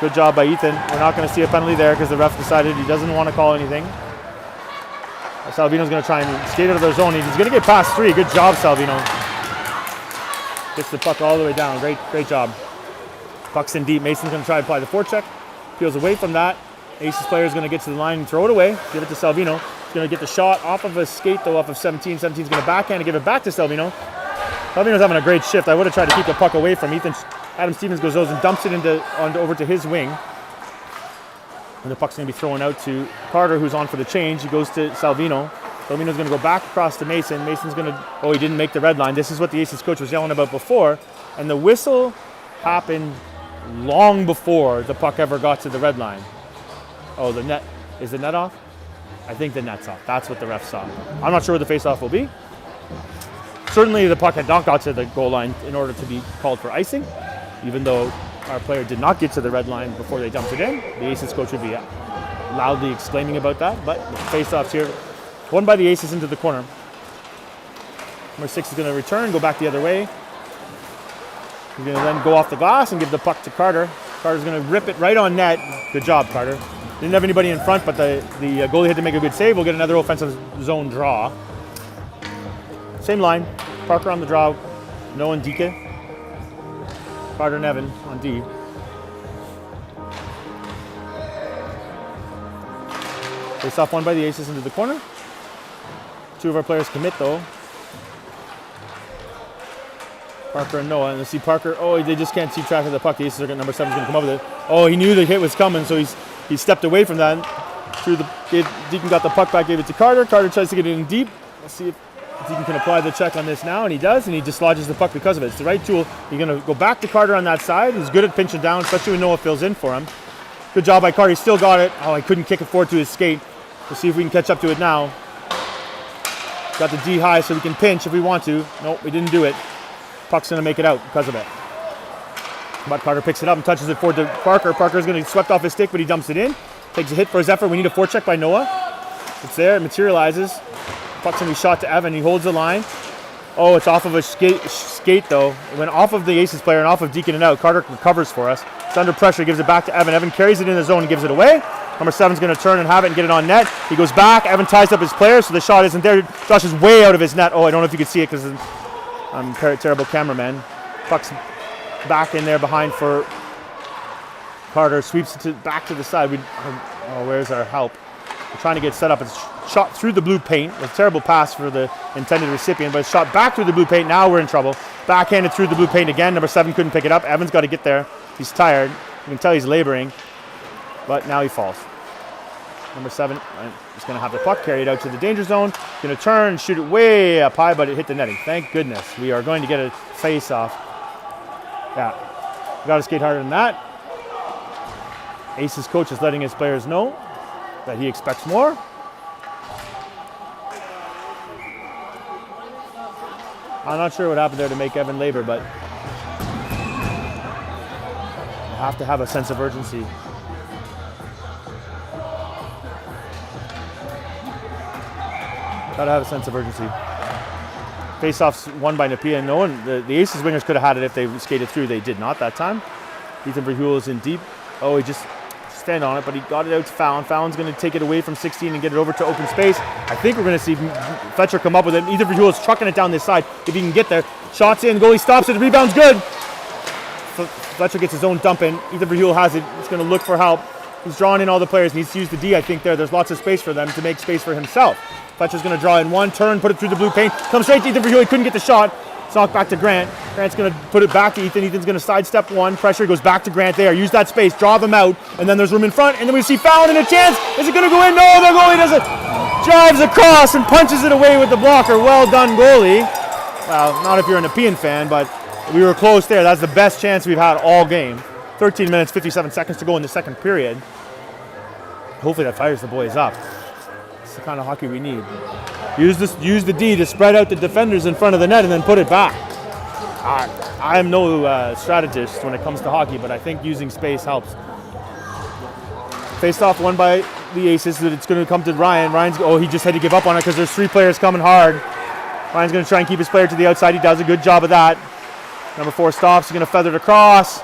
Good job by Ethan. We're not going to see a penalty there because the ref decided he doesn't want to call anything. Salvino's going to try and skate out of their zone. He's going to get past 3. Good job, Salvino. Gets the puck all the way down. Great job. Puck's in deep. Mason's going to try to apply the forecheck. Peels away from that. Aces player is going to get to the line and throw it away. Give it to Salvino. He's going to get the shot off of a skate, though, off of 17. 17's going to backhand and give it back to Salvino. Salvino's having a great shift. I would have tried to keep the puck away from Ethan. Adam Stevens goes and dumps it over to his wing. And the puck's going to be thrown out to Carter, who's on for the change. He goes to Salvino. Salvino's going to go back across to Mason. Mason's going to, he didn't make the red line. This is what the Aces coach was yelling about before. And the whistle happened long before the puck ever got to the red line. Oh, the net, is the net off? I think the net's off. That's what the ref saw. I'm not sure what the face-off will be. Certainly the puck had not got to the goal line in order to be called for icing, even though our player did not get to the red line before they dumped it in. The Aces coach would be loudly exclaiming about that, but the face-off's here. Won by the Aces into the corner. Number 6 is going to return, go back the other way. He's going to then go off the glass and give the puck to Carter. Carter's going to rip it right on net. Good job, Carter. Didn't have anybody in front, but the goalie had to make a good save. We'll get another offensive zone draw. Same line. Parker on the draw. No and Dike. Carter and Evan on D. Face off won by the Aces into the corner. 2 of our players commit though. Parker and Noah, and you see Parker, they just can't see track of the puck. The Aces are going, number 7 is going to come up with it. He knew the hit was coming, so he stepped away from that. Deacon got the puck back, gave it to Carter. Carter tries to get it in deep. Let's see if Deacon can apply the check on this now, and he does, and he dislodges the puck because of it. It's the right tool. You're going to go back to Carter on that side. He's good at pinching down, especially when Noah fills in for him. Good job by Carter. He still got it. He couldn't kick it forward to his skate. We'll see if we can catch up to it now. Got the D high so we can pinch if we want to. Nope, we didn't do it. Puck's going to make it out because of it. But Carter picks it up and touches it forward to Parker. Parker's going to get swept off his stick, but he dumps it in. Takes a hit for his effort. We need a forecheck by Noah. It's there. It materializes. Puck's going to be shot to Evan. He holds the line. Oh, it's off of a skate though. It went off of the Aces player and off of Deacon and out. Carter recovers for us. It's under pressure. Gives it back to Evan. Evan carries it in the zone and gives it away. Number 7's going to turn and have it and get it on net. He goes back. Evan ties up his player, so the shot isn't there. Josh is way out of his net. Oh, I don't know if you can see it because I'm a terrible cameraman. Puck's back in there behind for Carter. Sweeps it back to the side. Where's our help? We're trying to get set up. It's shot through the blue paint. A terrible pass for the intended recipient, but it's shot back through the blue paint. Now we're in trouble. Backhanded through the blue paint again. Number 7 couldn't pick it up. Evan's got to get there. He's tired. You can tell he's laboring, but now he falls. Number 7 is going to have the puck carried out to the danger zone. Going to turn and shoot it way up high, but it hit the netting. Thank goodness. We are going to get a face-off. Yeah, we got to skate harder than that. Ace's coach is letting his players know that he expects more. I'm not sure what happened there to make Evan labor, but you have to have a sense of urgency. Gotta have a sense of urgency. Face-offs won by Napia and Noah. The Aces wingers could have had it if they skated through. They did not that time. Ethan Verheuvel is in deep. Oh, he just stand on it, but he got it out to Fallon. Fallon's going to take it away from 16 and get it over to open space. I think we're going to see Fletcher come up with it. Ethan Verheuvel is trucking it down this side. If he can get there. Shots in, goalie stops it, the rebound's good. Fletcher gets his own dump in. Ethan Verheuvel has it. He's going to look for help. He's drawing in all the players. Needs to use the D, I think, there. There's lots of space for them to make space for himself. Fletcher's going to draw in one, turn, put it through the blue paint. Comes straight to Ethan Verheuvel. He couldn't get the shot. It's knocked back to Grant. Grant's going to put it back to Ethan. Ethan's going to sidestep one. Pressure goes back to Grant there. Use that space. Draw them out. And then there's room in front. And then we see Fallon in a chance. Is it going to go in? No, the goalie doesn't. Drives across and punches it away with the blocker. Well done, goalie. Well, not if you're an Nepean fan, but we were close there. That's the best chance we've had all game. 13 minutes, 57 seconds to go in the second period. Hopefully that fires the boys up. It's the kind of hockey we need. Use the D to spread out the defenders in front of the net and then put it back. I am no strategist when it comes to hockey, but I think using space helps. Faced off won by the Aces. It's going to come to Ryan. He just had to give up on it because there's 3 players coming hard. Ryan's going to try and keep his player to the outside. He does a good job of that. Number 4 stops. He's going to feather it across.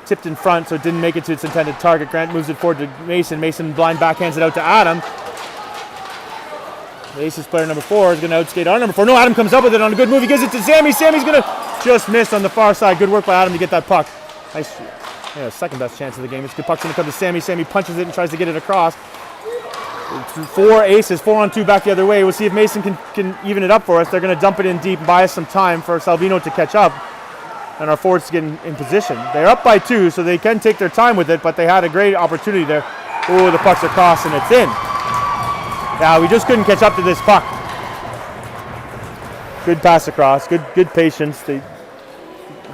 Tipped in front, so it didn't make it to its intended target. Grant moves it forward to Mason. Mason blind backhands it out to Adam. The Aces player number 4 is going to outskate our number 4. No, Adam comes up with it on a good move. He gives it to Sammy. Sammy's going to just miss on the far side. Good work by Adam to get that puck. Nice. Second best chance of the game. It's good puck's going to come to Sammy. Sammy punches it and tries to get it across. 4 Aces, 4-on-2 back the other way. We'll see if Mason can even it up for us. They're going to dump it in deep and buy us some time for Salvino to catch up. And our forwards to get in position. They're up by 2, so they can take their time with it, but they had a great opportunity there. Oh, the puck's across and it's in. Yeah, we just couldn't catch up to this puck. Good pass across, good patience.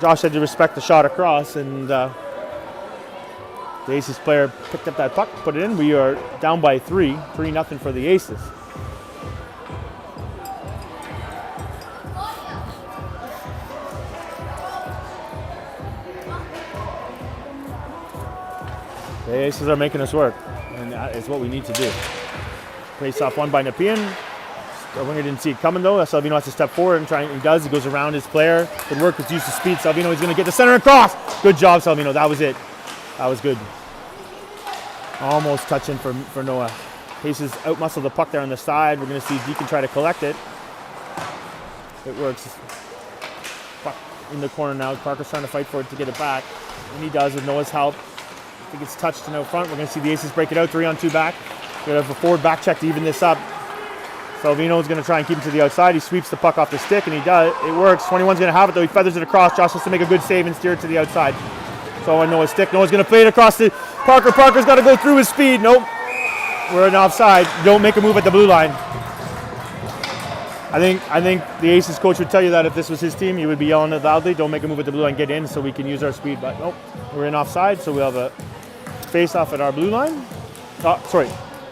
Josh had to respect the shot across, and the Aces player picked up that puck, put it in. We are down by 3-0 for the Aces. The Aces are making us work, and that is what we need to do. Face off won by Nepean. Our winger didn't see it coming though. Salvino has to step forward and try. He does. He goes around his player. Good work with use of speed. Salvino is going to get the center and cross. Good job, Salvino. That was it. That was good. Almost touching for Noah. Aces outmuscle the puck there on the side. We're going to see Deacon try to collect it. It works. Puck in the corner now. Parker's trying to fight for it to get it back, and he does with Noah's help. I think it's touched in out front. We're going to see the Aces break it out 3-on-2 back. We're going to have a forward back check to even this up. Salvino is going to try and keep it to the outside. He sweeps the puck off the stick, and he does. It works. 21's going to have it, though. He feathers it across. Josh has to make a good save and steer it to the outside. So on Noah's stick. Noah's going to play it across to Parker. Parker's got to go through his speed. Nope. We're in offside. Don't make a move at the blue line. I think the Aces coach would tell you that if this was his team, he would be yelling it loudly. Don't make a move at the blue line. Get in so we can use our speed. But nope. We're in offside, so we'll have a face-off at our blue line.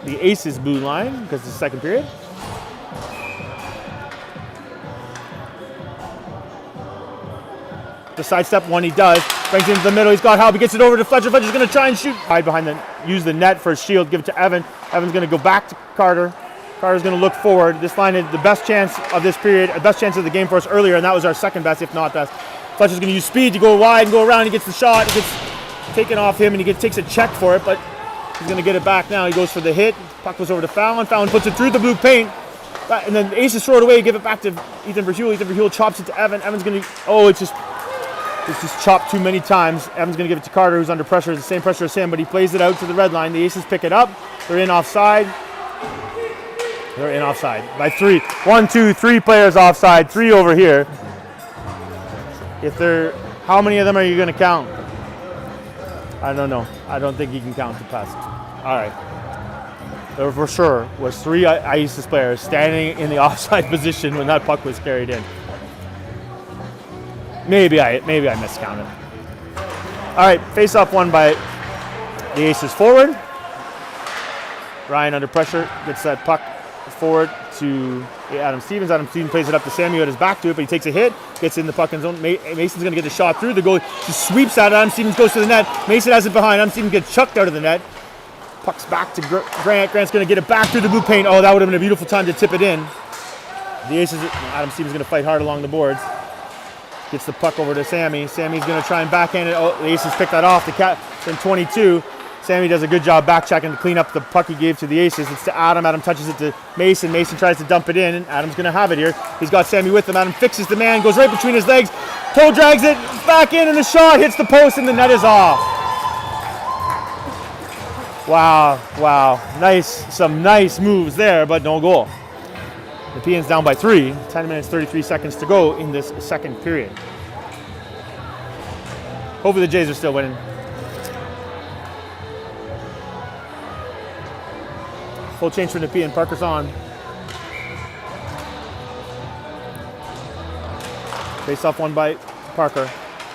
The Aces blue line, because it's the second period. the sidestep one. He does. Brings it into the middle. He's got help. He gets it over to Fletcher. Fletcher's going to try and shoot. Hide behind use the net for a shield. Give it to Evan. Evan's going to go back to Carter. Carter's going to look forward. This line is the best chance of this period, the best chance of the game for us earlier, and that was our second best, if not best. Fletcher's going to use speed to go wide and go around. He gets the shot. It gets taken off him, and he takes a check for it, but he's going to get it back now. He goes for the hit. Puck goes over to Fallon. Fallon puts it through the blue paint. And then the Aces throw it away, give it back to Ethan Verhule. Ethan Verhule chops it to Evan. Evan's going to, it's just chopped too many times. Evan's going to give it to Carter, who's under pressure. It's the same pressure as him, but he plays it out to the red line. The Aces pick it up. They're in offside. They're in offside by 3. 1, 2, 3 players offside. 3 over here. How many of them are you going to count? I don't know. I don't think you can count the past. All right. There for sure was 3 Aces players standing in the offside position when that puck was carried in. Maybe I miscounted. All right, face-off won by the Aces forward. Ryan under pressure gets that puck forward to Adam Stevens. Adam Stevens plays it up to Sammy at his back to it, but he takes a hit, gets in the puck in zone. Mason's going to get the shot through the goal. He sweeps at it. Adam Stevens goes to the net. Mason has it behind. Adam Stevens gets chucked out of the net. Puck's back to Grant. Grant's going to get it back through the blue paint. Oh, that would have been a beautiful time to tip it in. The Aces, Adam Stevens going to fight hard along the boards. Gets the puck over to Sammy. Sammy's going to try and backhand it. Oh, the Aces pick that off. Then 22. Sammy does a good job back checking to clean up the puck he gave to the Aces. It's to Adam. Adam touches it to Mason. Mason tries to dump it in, and Adam's going to have it here. He's got Sammy with him. Adam fixes the man, goes right between his legs. Toe drags it back in, and the shot hits the post, and the net is off. Wow. Some nice moves there, but no goal. The Nepean's down by 3. 10 minutes, 33 seconds to go in this second period. Hopefully the Jays are still winning. Full change for Nepean. Parker's on. Face off one by Parker.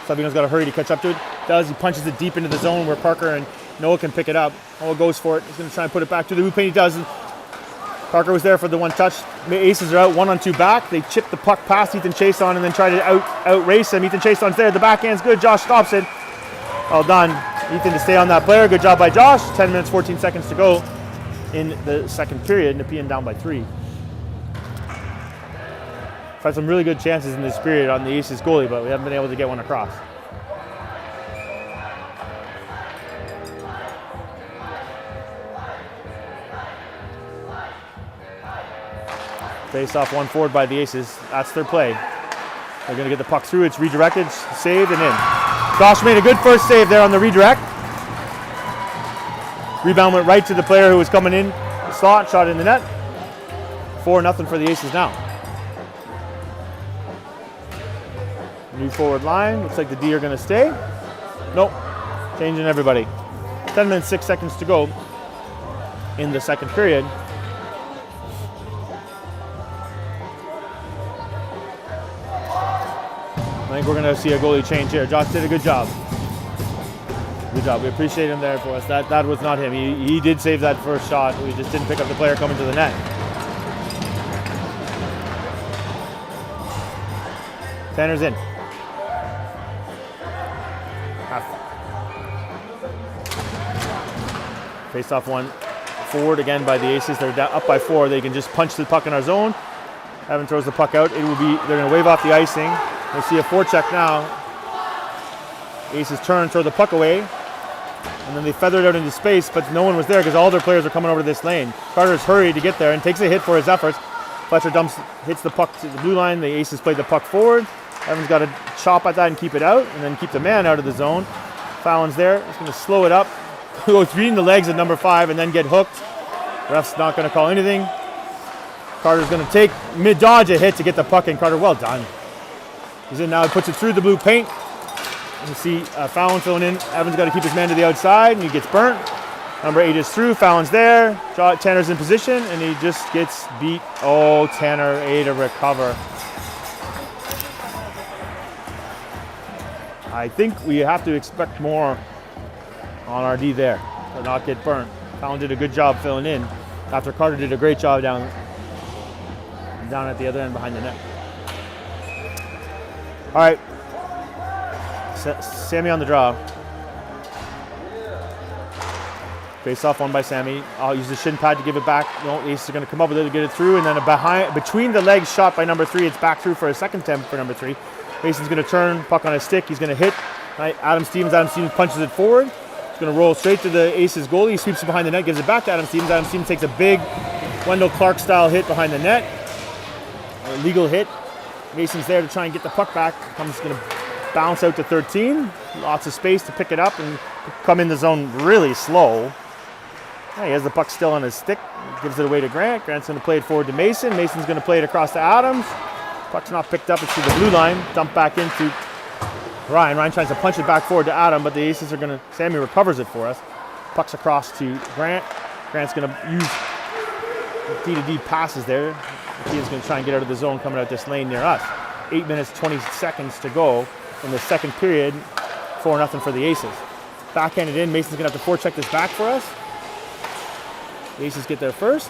Savino's got to hurry to catch up to it. He punches it deep into the zone where Parker and Noah can pick it up. Noah goes for it. He's going to try and put it back to the blue paint. He does. Parker was there for the one touch. The Aces are out 1-on-2 back. They chip the puck past Ethan Chason and then try to out-race him. Ethan Chason's there. The backhand's good. Josh stops it. Well done. Ethan to stay on that player. Good job by Josh. 10 minutes, 14 seconds to go in the second period. Nepean down by 3. We've had some really good chances in this period on the Aces goalie, but we haven't been able to get one across. Face off one forward by the Aces. That's their play. They're going to get the puck through. It's redirected, saved, and in. Josh made a good first save there on the redirect. Rebound went right to the player who was coming in. Slot, shot in the net. 4-0 for the Aces now. New forward line. Looks like the D are going to stay. Nope. Changing everybody. 10 minutes, 6 seconds to go in the second period. I think we're going to see a goalie change here. Josh did a good job. Good job. We appreciate him there for us. That was not him. He did save that first shot. We just didn't pick up the player coming to the net. Tanner's in. Face off one forward again by the Aces. They're down, up by 4. They can just punch the puck in our zone. Evan throws the puck out. They're going to wave off the icing. We'll see a forecheck now. Aces turn, throw the puck away, and then they feather it out into space, but no one was there because all their players are coming over this lane. Carter's hurried to get there and takes a hit for his efforts. Fletcher hits the puck to the blue line. The Aces play the puck forward. Evan's got to chop at that and keep it out, and then keep the man out of the zone. Fallon's there. He's going to slow it up, go between the legs of number 5, and then get hooked. Ref's not going to call anything. Carter's going to take mid-dodge a hit to get the puck in. Carter, well done. He's in now. He puts it through the blue paint. You see Fallon filling in. Evan's got to keep his man to the outside, and he gets burnt. Number 8 is through. Fallon's there. Tanner's in position, and he just gets beat. Oh, Tanner, A to recover. I think we have to expect more on our D there to not get burnt. Fallon did a good job filling in after Carter did a great job down at the other end behind the net. All right, Sammy on the draw. Face off one by Sammy. I'll use the shin pad to give it back. No, Ace is going to come up with it to get it through, and then between the legs shot by number 3. It's back through for a second attempt for number 3. Mason's going to turn, puck on his stick. He's going to hit Adam Stevens. Adam Stevens punches it forward. He's going to roll straight to the Ace's goalie. He sweeps it behind the net, gives it back to Adam Stevens. Adam Stevens takes a big Wendell Clark style hit behind the net. A legal hit. Mason's there to try and get the puck back. Comes going to bounce out to 13. Lots of space to pick it up and come in the zone really slow. Yeah, he has the puck still on his stick. Gives it away to Grant. Grant's going to play it forward to Mason. Mason's going to play it across to Adams. Puck's not picked up. It's through the blue line. Dumped back into Ryan. Ryan tries to punch it back forward to Adam, but the Aces are going to... Sammy recovers it for us. Puck's across to Grant. Grant's going to use D-to-D passes there. He's going to try and get out of the zone coming out this lane near us. 8 minutes, 20 seconds to go in the second period. 4-0 for the Aces. Backhanded in. Mason's going to have to forecheck this back for us. The Aces get there first.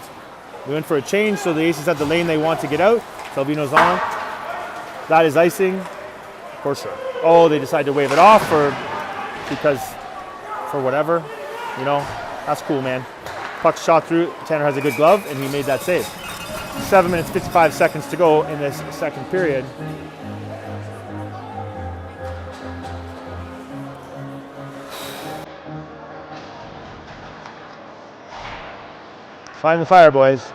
We went for a change, so the Aces have the lane they want to get out. Salvino's on. That is icing. For sure. Oh, they decide to wave it off because for whatever. You know, that's cool, man. Puck shot through. Tanner has a good glove, and he made that save. 7 minutes, 55 seconds to go in this second period. Find the fire, boys.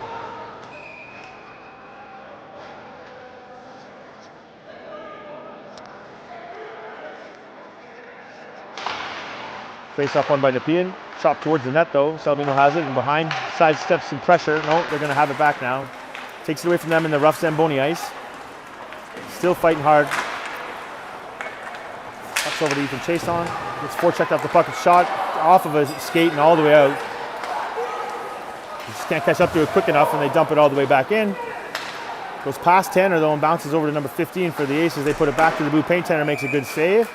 Face off one by Nepean. Shot towards the net though. Salvino has it and behind. Sidesteps some pressure. No, they're going to have it back now. Takes it away from them in the rough Zamboni ice. Still fighting hard. Puck's over to Ethan Chason. Gets forechecked off the puck. It's shot off of his skate and all the way out. He just can't catch up to it quick enough, and they dump it all the way back in. Goes past Tanner though and bounces over to number 15 for the Aces. They put it back to the blue paint. Tanner makes a good save.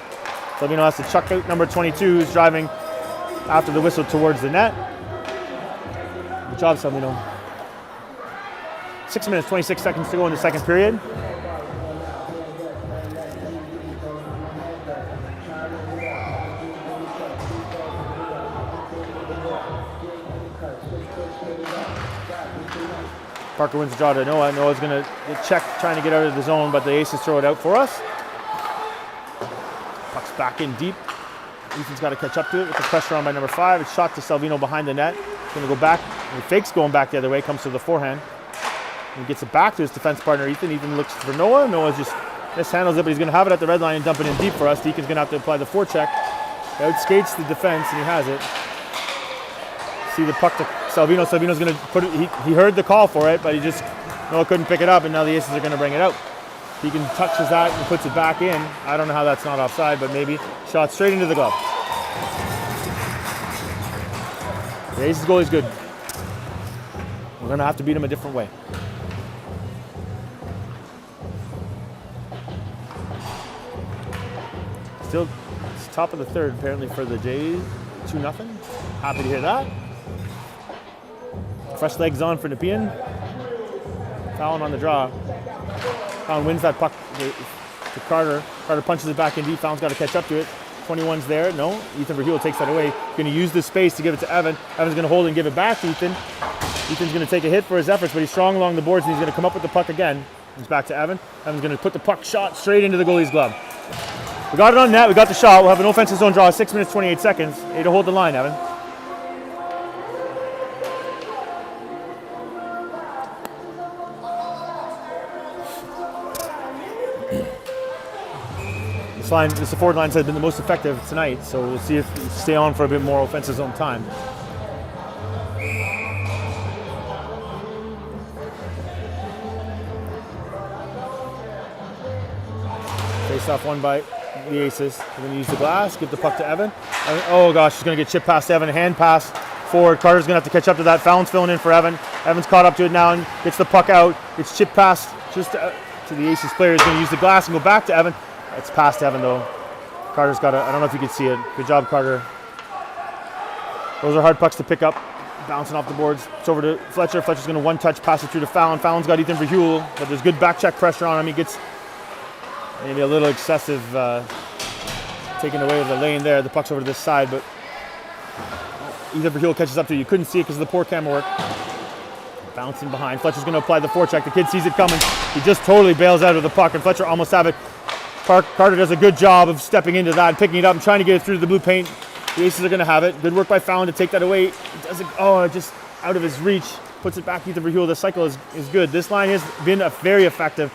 Salvino has to chuck out number 22, who's driving after the whistle towards the net. Good job, Salvino. 6 minutes, 26 seconds to go in the second period. Parker wins the draw to Noah. Noah's going to get checked, trying to get out of the zone, but the Aces throw it out for us. Puck's back in deep. Ethan's got to catch up to it with the pressure on by number 5. It's shot to Salvino behind the net. He's going to go back. He fakes going back the other way. Comes to the forehand. He gets it back to his defense partner, Ethan. Ethan looks for Noah. Noah just mishandles it, but he's going to have it at the red line and dump it in deep for us. Deacon's going to have to apply the forecheck. Outskates the defense, and he has it. See the puck to Salvino. Salvino's going to put it. He heard the call for it, but Noah couldn't pick it up, and now the Aces are going to bring it out. Deacon touches that and puts it back in. I don't know how that's not offside, but maybe. Shot straight into the glove. The Aces goalie's good. We're going to have to beat him a different way. Still, it's top of the third apparently for the Jays. 2-0. Happy to hear that. Fresh legs on for Nepean. Fallon on the draw. Fallon wins that puck to Carter. Carter punches it back in deep. Fallon's got to catch up to it. 21's there. No. Ethan Verheuvel takes that away. Going to use this space to give it to Evan. Evan's going to hold and give it back to Ethan. Ethan's going to take a hit for his efforts, but he's strong along the boards, and he's going to come up with the puck again. He's back to Evan. Evan's going to put the puck shot straight into the goalie's glove. We got it on net. We got the shot. We'll have an offensive zone draw. 6 minutes, 28 seconds. Hey, to hold the line, Evan. This forward lines has been the most effective tonight, so we'll see if we stay on for a bit more offensive zone time. Face off one by the Aces. We're going to use the glass, give the puck to Evan. Oh gosh, he's going to get chipped past Evan. Hand pass forward. Carter's going to have to catch up to that. Fallon's filling in for Evan. Evan's caught up to it now and gets the puck out. It's chipped past just to the Aces player. He's going to use the glass and go back to Evan. It's past Evan though. Carter's got I don't know if you can see it. Good job, Carter. Those are hard pucks to pick up. Bouncing off the boards. It's over to Fletcher. Fletcher's going to one-touch pass it through to Fallon. Fallon's got Ethan Verheuvel, but there's good back check pressure on him. He gets maybe a little excessive taken away the lane there. The puck's over to this side, but Ethan Verheul catches up to it. You couldn't see it because of the poor camera work. Bouncing behind. Fletcher's going to apply the forecheck. The kid sees it coming. He just totally bails out of the puck, and Fletcher almost have it. Carter does a good job of stepping into that and picking it up and trying to get it through the blue paint. The Aces are going to have it. Good work by Fallon to take that away. It doesn't. Oh, just out of his reach. Puts it back. Ethan Verheul. The cycle is good. This line has been very effective.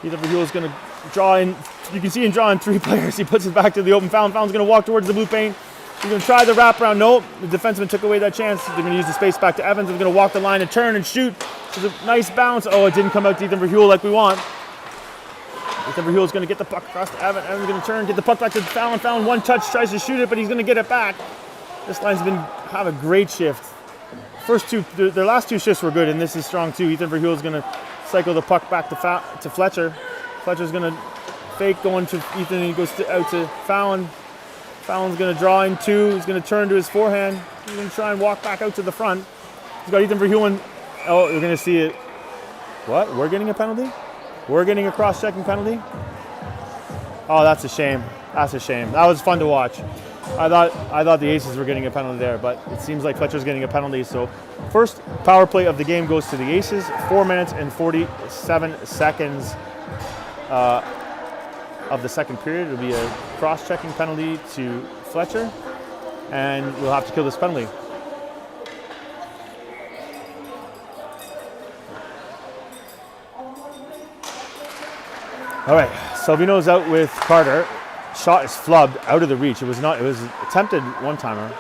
Ethan Verheul is going to draw in. You can see him drawing 3 players. He puts it back to the open. Fallon's going to walk towards the blue paint. He's going to try the wraparound. Nope. The defenseman took away that chance. They're going to use the space back to Evans. They're going to walk the line and turn and shoot. It's a nice bounce. Oh, it didn't come out to Ethan Verheul like we want. Ethan Verheul is going to get the puck across to Evan. Evan's going to turn, get the puck back to Fallon. Fallon one touch, tries to shoot it, but he's going to get it back. This line's have a great shift. Their last 2 shifts were good, and this is strong too. Ethan Verheul is going to cycle the puck back to Fletcher. Fletcher's going to fake going to Ethan, and he goes out to Fallon. Fallon's going to draw in 2. He's going to turn to his forehand. He's going to try and walk back out to the front. He's got Ethan Verheul in. Oh, you're going to see it. What? We're getting a penalty? We're getting a cross-checking penalty? Oh, that's a shame. That's a shame. That was fun to watch. I thought the Aces were getting a penalty there, but it seems like Fletcher's getting a penalty. So first power play of the game goes to the Aces. 4 minutes and 47 seconds of the second period. It'll be a cross-checking penalty to Fletcher, and we'll have to kill this penalty. All right, Salvino's out with Carter. Shot is flubbed out of the reach. It was attempted one-timer.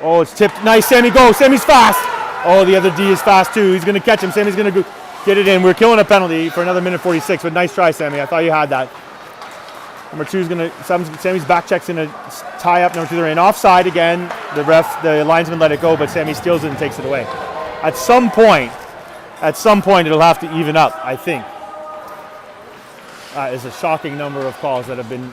Oh, it's tipped. Nice, Sammy, go. Sammy's fast. Oh, the other D is fast too. He's going to catch him. Sammy's going to get it in. We're killing a penalty for another minute 46, but nice try, Sammy. I thought you had that. Number 2 is going to, Sammy's back check's going to tie up number 2. They're in offside again. The linesman let it go, but Sammy steals it and takes it away. At some point, it'll have to even up, I think. Is a shocking number of calls that have been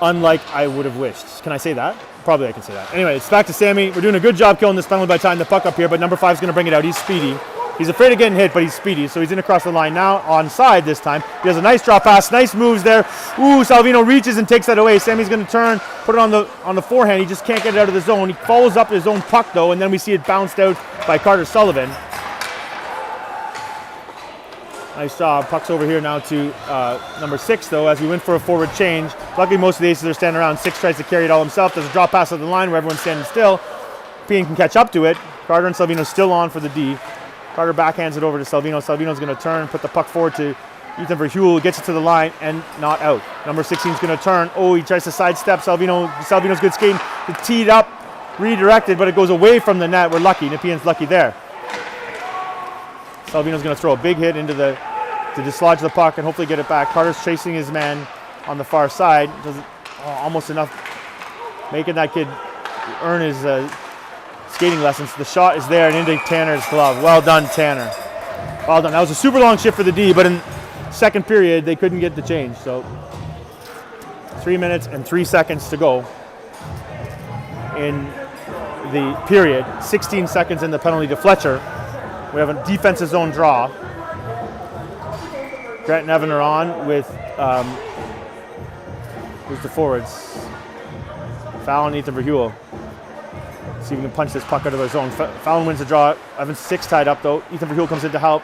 unlike I would have wished. Can I say that? Probably I can say that. Anyway, it's back to Sammy. We're doing a good job killing this penalty by tying the puck up here, but number 5 is going to bring it out. He's speedy. He's afraid of getting hit, but he's speedy, so he's in across the line now, onside this time. He has a nice drop pass, nice moves there. Ooh, Salvino reaches and takes that away. Sammy's going to turn, put it on the forehand. He just can't get it out of the zone. He follows up his own puck, though, and then we see it bounced out by Carter Sullivan. Nice job. Puck's over here now to number 6, though, as we went for a forward change. Luckily, most of the Aces are standing around. 6 tries to carry it all himself. There's a drop pass at the line where everyone's standing still. Pian can catch up to it. Carter and Salvino still on for the D. Carter backhands it over to Salvino. Salvino's going to turn, put the puck forward to Ethan Verheul, gets it to the line, and not out. Number 16 is going to turn. Oh, he tries to sidestep. Salvino's good skating. It's teed up, redirected, but it goes away from the net. We're lucky. Nepean's lucky there. Salvino's going to throw a big hit to dislodge the puck and hopefully get it back. Carter's chasing his man on the far side. Almost enough, making that kid earn his skating lessons. The shot is there and into Tanner's glove. Well done, Tanner. Well done. That was a super long shift for the D, but in second period, they couldn't get the change. So 3 minutes and 3 seconds to go in the period. 16 seconds in the penalty to Fletcher. We have a defensive zone draw. Grant and Evan are on with, who's the forwards? Fallon, Ethan Verheul. See if we can punch this puck out of the zone. Fallon wins the draw. Evan's 6 tied up though. Ethan Verheul comes in to help.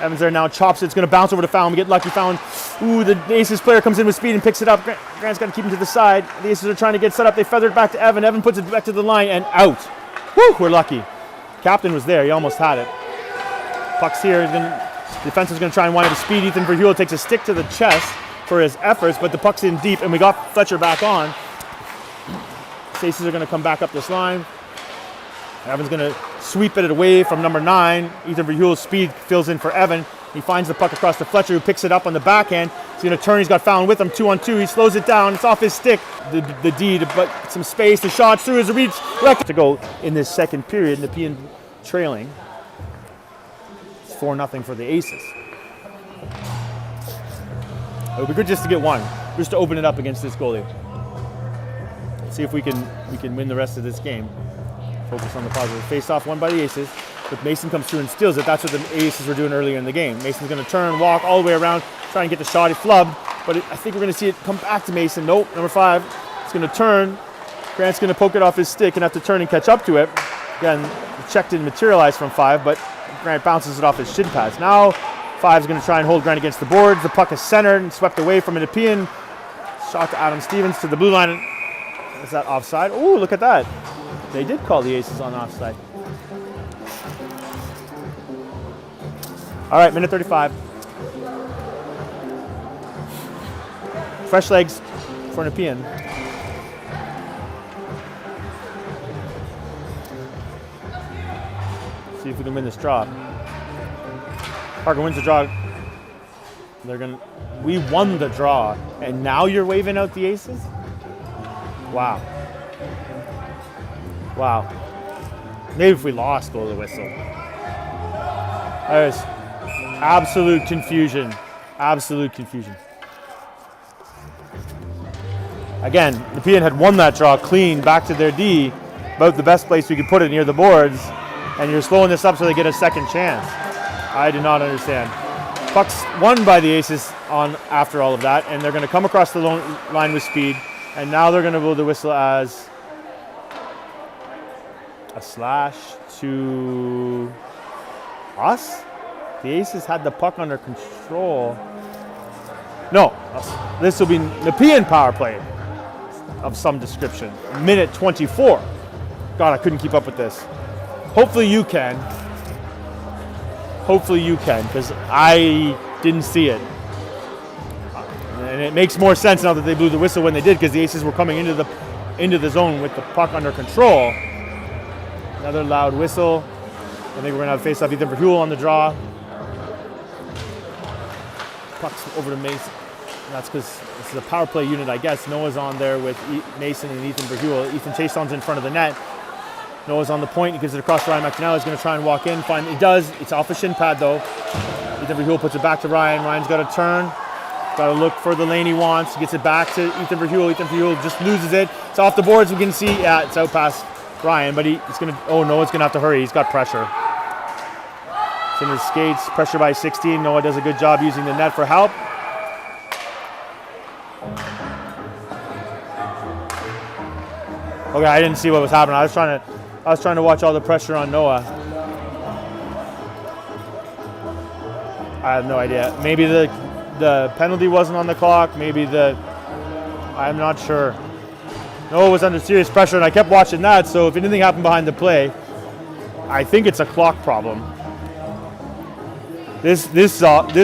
Evans there now, chops it. It's going to bounce over to Fallon. We get lucky. Fallon, ooh, the Aces player comes in with speed and picks it up. Grant's got to keep him to the side. The Aces are trying to get set up. They feather it back to Evan. Evan puts it back to the line and out. Woo, we're lucky. Captain was there. He almost had it. Puck's here. Defense is going to try and wind up his speed. Ethan Verheul takes a stick to the chest for his efforts, but the puck's in deep, and we got Fletcher back on. Aces are going to come back up this line. Evan's going to sweep it away from number 9. Ethan Verheul's speed fills in for Evan. He finds the puck across to Fletcher, who picks it up on the backhand. He's going to turn. He's got Fallon with him, 2-on-2. He slows it down. It's off his stick. The D to put some space. The shot's through his reach. To go in this second period, Nepean trailing. 4-0 for the Aces. It would be good just to get one, just to open it up against this goalie. See if we can win the rest of this game. Focus on the positive. Face off won by the Aces. but Mason comes through and steals it. That's what the Aces were doing earlier in the game. Mason's going to turn, walk all the way around, try and get the shot. He flubbed, but I think we're going to see it come back to Mason. Nope, number 5. It's going to turn. Grant's going to poke it off his stick and have to turn and catch up to it. Again, the check didn't materialize from 5, but Grant bounces it off his shin pads. Now 5 is going to try and hold Grant against the boards. The puck is centered and swept away from Nepean. Shot to Adam Stevens to the blue line. Is that offside? Oh, look at that. They did call the Aces on offside. All right, minute 35. Fresh legs for Nepean. See if we can win this draw. Parker wins the draw. We won the draw, and now you're waving out the Aces? Wow. Wow. Maybe if we lost, blow the whistle. There's absolute confusion. Absolute confusion. Again, Nepean had won that draw clean, back to their D, about the best place we could put it, near the boards, and you're slowing this up so they get a second chance. I do not understand. Puck's won by the Aces on after all of that, and they're going to come across the line with speed, and now they're going to blow the whistle as a slash to us? The Aces had the puck under control. No, this will be Nepean power play of some description. Minute 24. God, I couldn't keep up with this. Hopefully you can. Hopefully you can, because I didn't see it. And it makes more sense now that they blew the whistle when they did, because the Aces were coming into the zone with the puck under control. Another loud whistle. I think we're going to have face-off Ethan Verheuvel on the draw. Puck's over to Mason. And that's because this is a power play unit, I guess. Noah's on there with Mason and Ethan Verheuvel. Ethan Chason's in front of the net. Noah's on the point. He gives it across to Ryan McNally. He's going to try and walk in. Fine. He does. It's off a shin pad, though. Ethan Verheuvel puts it back to Ryan. Ryan's got to turn. Got to look for the lane he wants. He gets it back to Ethan Verheuvel. Ethan Verheuvel just loses it. It's off the boards. We can see, yeah, it's out past Ryan, but he's going to, oh, Noah's going to have to hurry. He's got pressure. It's in his skates. Pressure by 16. Noah does a good job using the net for help. Okay, I didn't see what was happening. I was trying to watch all the pressure on Noah. I have no idea. Maybe the penalty wasn't on the clock. I'm not sure. Noah was under serious pressure, and I kept watching that. So if anything happened behind the play, I think it's a clock problem. This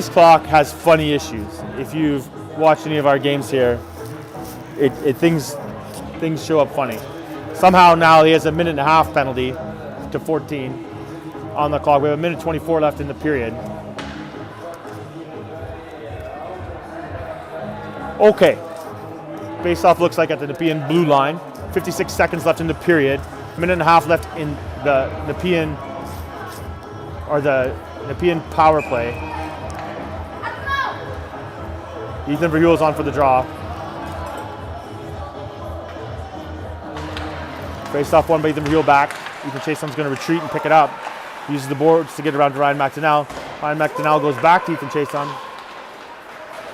clock has funny issues. If you've watched any of our games here, things show up funny. Somehow now he has a minute and a half penalty to 14 on the clock. We have a minute 24 left in the period. Okay. Face-off looks like at the Nepean blue line. 56 seconds left in the period. A minute and a half left in the Nepean power play. Ethan Verheuvel's on for the draw. Face-off won by Ethan Verheuvel back. Ethan Chason's going to retreat and pick it up. Uses the boards to get around to Ryan McDonnell. Ryan McDonnell goes back to Ethan Chason.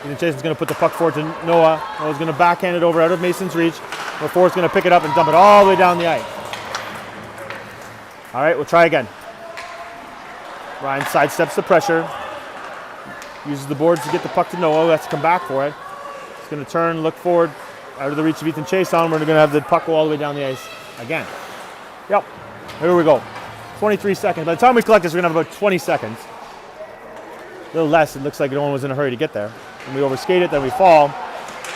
Ethan Chason's going to put the puck forward to Noah. Noah's going to backhand it over out of Mason's reach. Number 4 is going to pick it up and dump it all the way down the ice. All right, we'll try again. Ryan sidesteps the pressure. Uses the boards to get the puck to Noah. He has to come back for it. He's going to turn, look forward, out of the reach of Ethan Chason. We're going to have the puck go all the way down the ice again. Yep, here we go. 23 seconds. By the time we collect this, we're going to have about 20 seconds. A little less. It looks like no one was in a hurry to get there. And we overskate it, then we fall.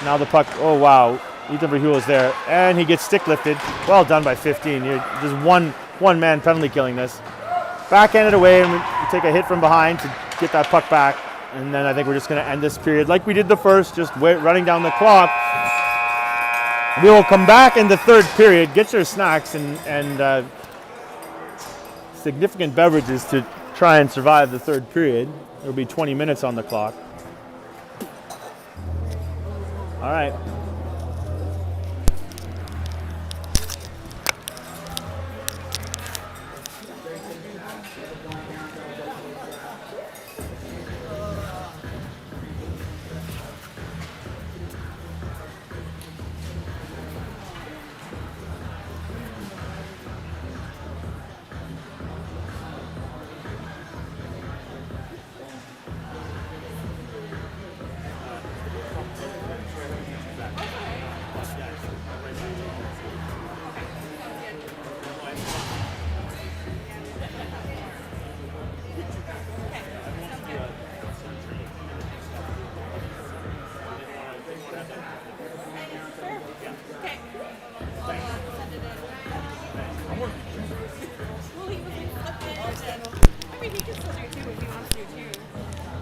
Now the puck, oh wow, Ethan Verheuvel is there. And he gets stick lifted. Well done by 15. There's one man penalty killing this. Backhanded away, and we take a hit from behind to get that puck back. And then I think we're just going to end this period like we did the first, just running down the clock. We will come back in the third period, get your snacks and significant beverages to try and survive the third period. There will be 20 minutes on the clock. All right.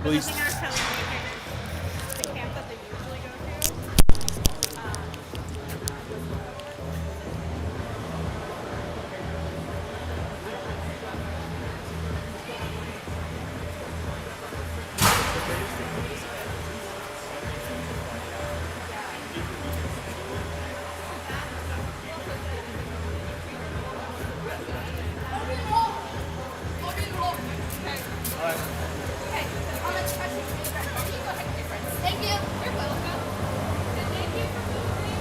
At least. I think I was telling you the camp that they usually go to. Thank you. You're welcome. Thank you for moving.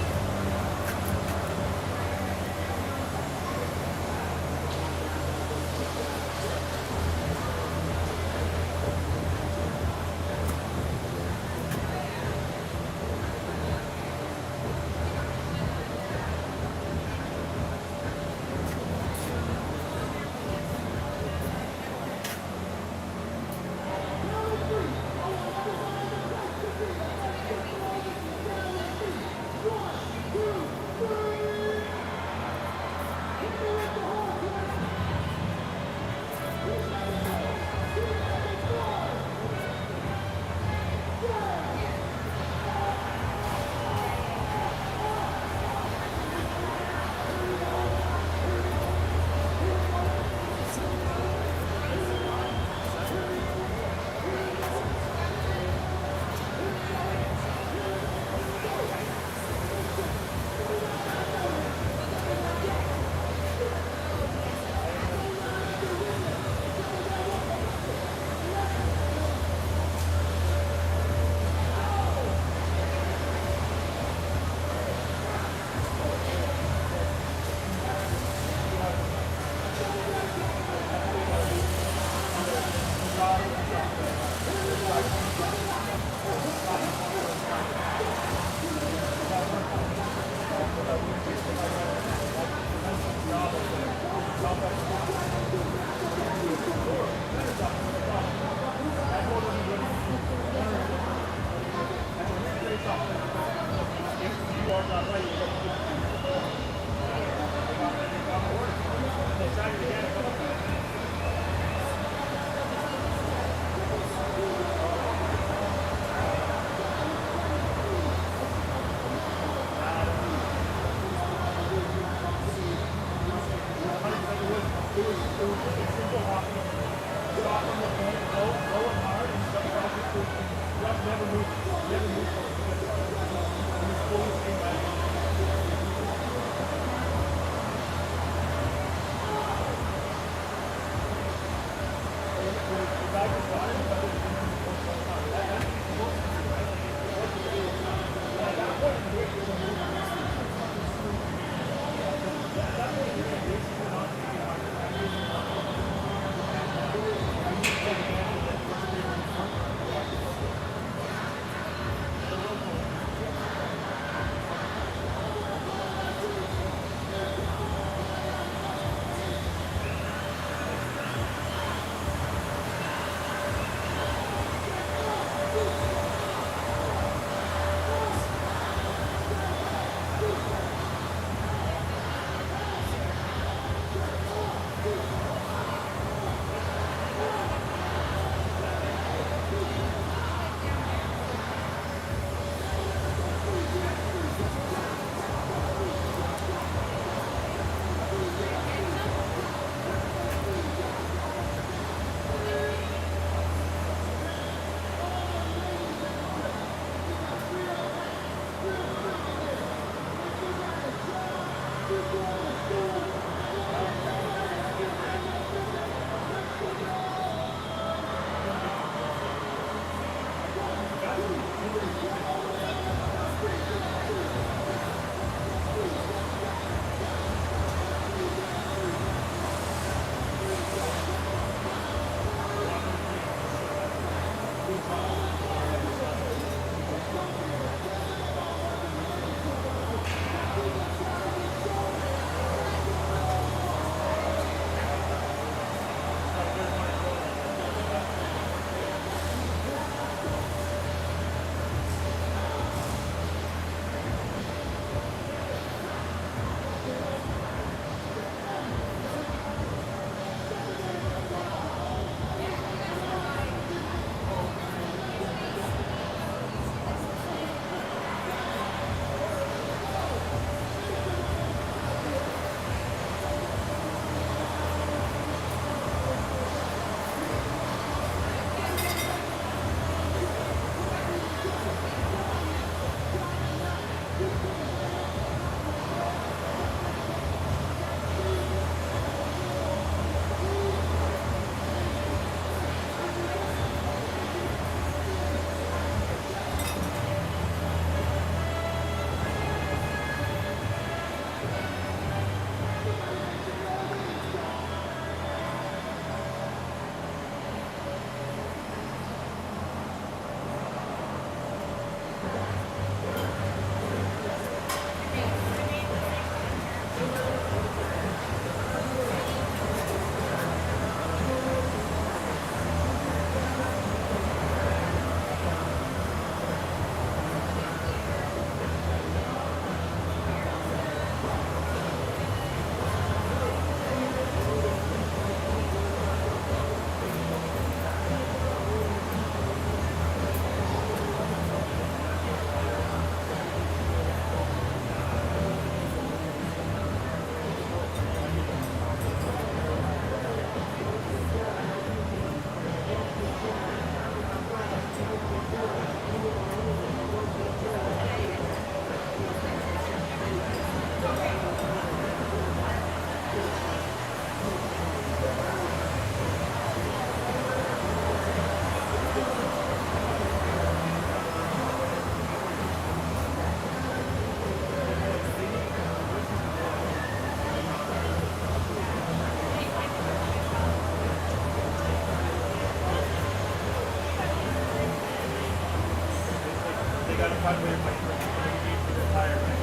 got to find a way to fight for the game for the entire night.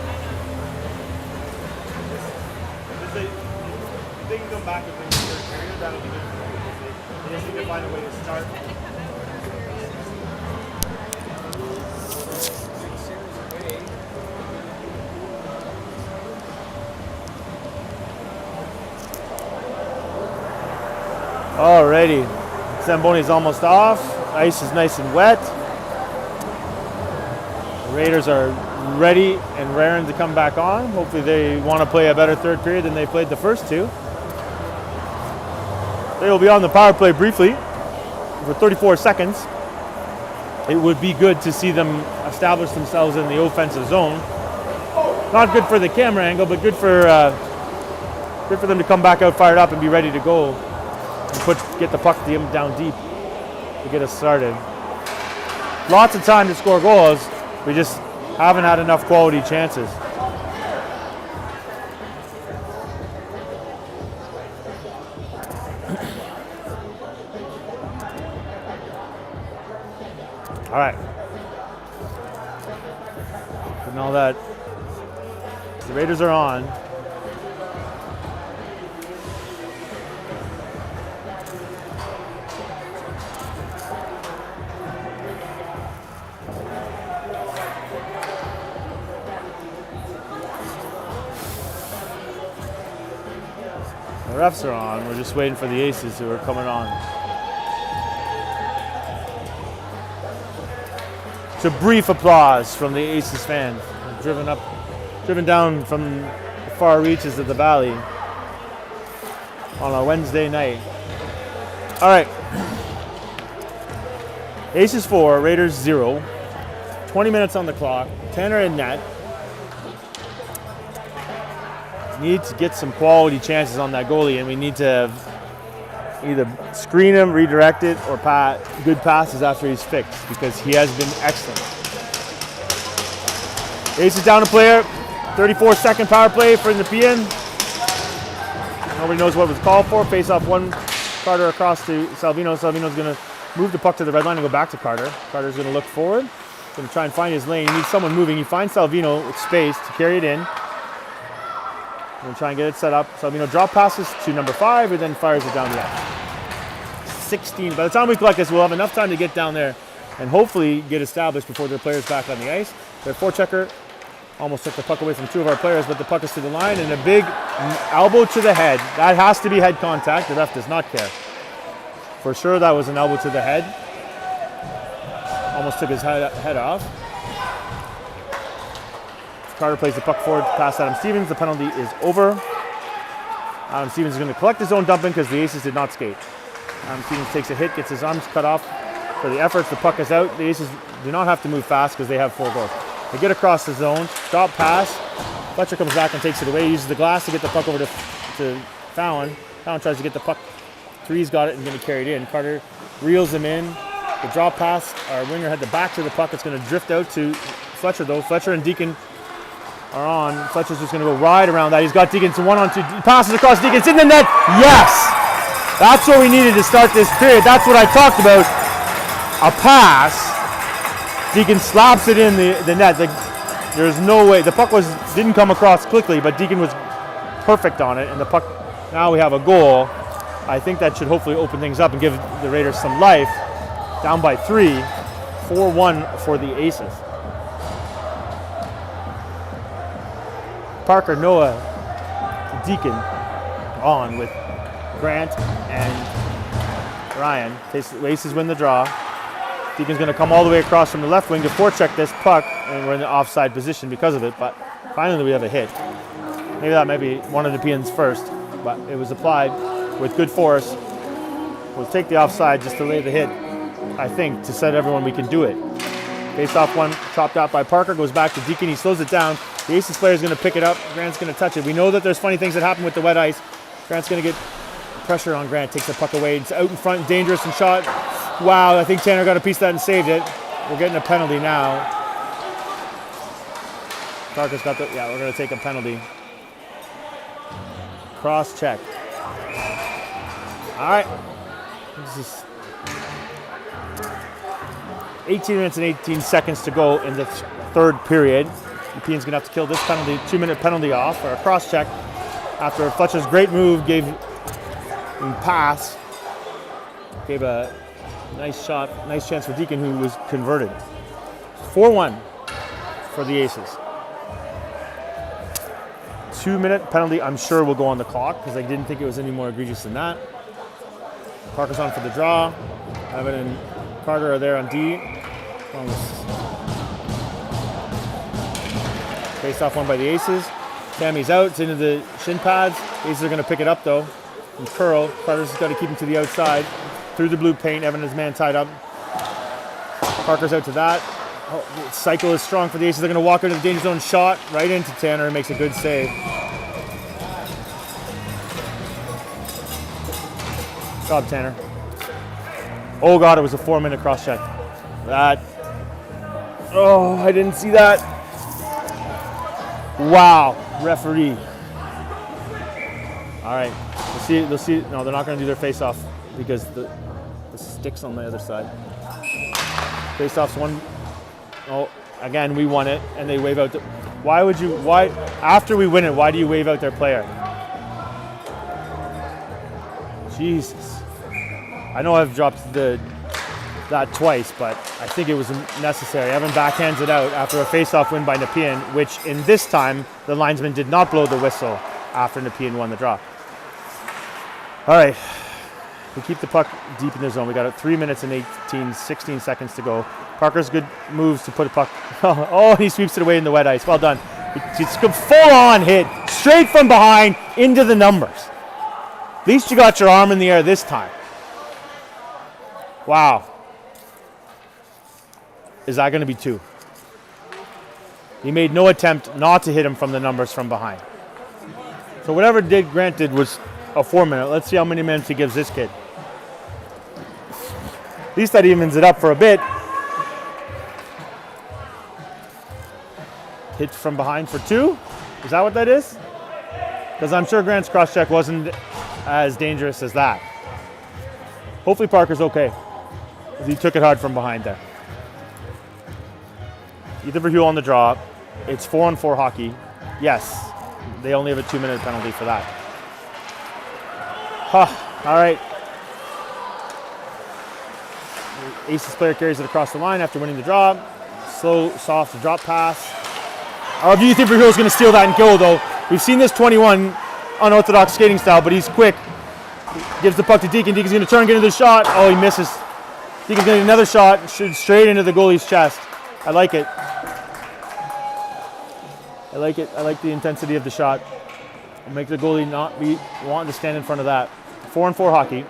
If they can come back and win the third period, that'll be good for them. They just need to find a way to start. Alrighty, Zamboni is almost off. Ice is nice and wet. The Raiders are ready and raring to come back on. Hopefully they want to play a better third period than they played the first two. They will be on the power play briefly for 34 seconds. It would be good to see them establish themselves in the offensive zone. Not good for the camera angle, but good for them to come back out fired up and be ready to go. And get the puck down deep to get us started. Lots of time to score goals. We just haven't had enough quality chances. All right. And all that. The Raiders are on. The refs are on. We're just waiting for the aces who are coming on. It's a brief applause from the Aces fans. Driven down from the far reaches of the valley on a Wednesday night. All right. Aces 4, Raiders 0. 20 minutes on the clock. Tanner in net. Need to get some quality chances on that goalie, and we need to either screen him, redirect it, or good passes after he's fixed, because he has been excellent. Ace is down a player. 34-second power play for the PN. Nobody knows what was called for. Face off one. Carter across to Salvino. Salvino's going to move the puck to the red line and go back to Carter. Carter's going to look forward. Going to try and find his lane. He needs someone moving. He finds Salvino with space to carry it in. Going to try and get it set up. Salvino drop passes to number 5 and then fires it down the ice. 16. By the time we collect this, we'll have enough time to get down there and hopefully get established before their players back on the ice. Their forechecker almost took the puck away from 2 of our players, but the puck is to the line and a big elbow to the head. That has to be head contact. The ref does not care. For sure that was an elbow to the head. Almost took his head off. Carter plays the puck forward past Adam Stevens. The penalty is over. Adam Stevens is going to collect his own dumping because the Aces did not skate. Adam Stevens takes a hit, gets his arms cut off for the efforts. The puck is out. The Aces do not have to move fast because they have 4 goals. They get across the zone, stop pass. Fletcher comes back and takes it away. He uses the glass to get the puck over to Fallon. Fallon tries to get the puck. 3's got it and going to carry it in. Carter reels him in. The drop pass, our winger had the back to the puck. It's going to drift out to Fletcher though. Fletcher and Deacon are on. Fletcher's just going to go right around that. He's got Deacon to 1-on-2. He passes across Deacon. It's in the net. Yes! That's what we needed to start this period. That's what I talked about. A pass. Deacon slaps it in the net. There's no way. The puck didn't come across quickly, but Deacon was perfect on it. And the puck, now we have a goal. I think that should hopefully open things up and give the Raiders some life. Down by 3. 4-1 for the Aces. Parker, Noah, Deacon on with Grant and Ryan. Aces win the draw. Deacon's going to come all the way across from the left wing to forecheck this puck, and we're in the offside position because of it, but finally we have a hit. Maybe that might be one of the PN's first, but it was applied with good force. We'll take the offside just to lay the hit, I think, to set everyone we can do it. Face off one, chopped out by Parker, goes back to Deacon, he slows it down. The Aces player is going to pick it up, Grant's going to touch it. We know that there's funny things that happen with the wet ice. Grant's going to get pressure on Grant, takes the puck away. It's out in front, dangerous and shot. Wow, I think Tanner got a piece of that and saved it. We're getting a penalty now. Parker's got yeah, we're going to take a penalty. Cross check. All right. 18 minutes and 18 seconds to go in the third period. Nepean's going to have to kill this penalty, 2-minute penalty off, or a cross-check after Fletcher's great move gave him pass. Gave a nice shot, nice chance for Deacon, who was converted. 4-1 for the Aces. 2-minute penalty, I'm sure, will go on the clock because I didn't think it was any more egregious than that. Parker's on for the draw. Evan and Carter are there on D. Face off one by the Aces. Tammy's out, it's into the shin pads. Aces are going to pick it up though. And curl. Carter's got to keep him to the outside. Through the blue paint, Evan has man tied up. Parker's out to that. Oh, the cycle is strong for the Aces. They're going to walk into the danger zone shot right into Tanner and makes a good save. Good job, Tanner. Oh God, it was a 4-minute cross check. That. Oh, I didn't see that. Wow, referee. All right, they'll see. No, they're not going to do their face-off because the stick's on the other side. Face-off's one. Oh, again, we won it, and they wave out. Why after we win it, why do you wave out their player? Jesus. I know I've dropped that twice, but I think it was necessary. Evan backhands it out after a face-off win by Nepean, which in this time, the linesman did not blow the whistle after Nepean won the draw. All right, we keep the puck deep in the zone. We got 3 minutes and 16 seconds to go. Parker's good moves to put a puck. Oh, he sweeps it away in the wet ice. Well done. It's a full-on hit, straight from behind into the numbers. At least you got your arm in the air this time. Wow. Is that going to be 2? He made no attempt not to hit him from the numbers from behind. So whatever Grant did was a 4-minute. Let's see how many minutes he gives this kid. At least that evens it up for a bit. Hit from behind for 2? Is that what that is? Because I'm sure Grant's cross-check wasn't as dangerous as that. Hopefully Parker's okay. He took it hard from behind there. Ethan Verheuvel on the draw. It's 4-on-4 hockey. Yes, they only have a 2-minute penalty for that. All right. The Aces player carries it across the line after winning the draw. Slow, soft drop pass. I do think Verheuvel's going to steal that and go, though. We've seen this 21 unorthodox skating style, but he's quick. He gives the puck to Deacon. Deacon's going to turn, get into the shot. Oh, he misses. Deacon's going to get another shot, straight into the goalie's chest. I like it. I like it. I like the intensity of the shot. I'll make the goalie not be wanting to stand in front of that. 4-on-4 hockey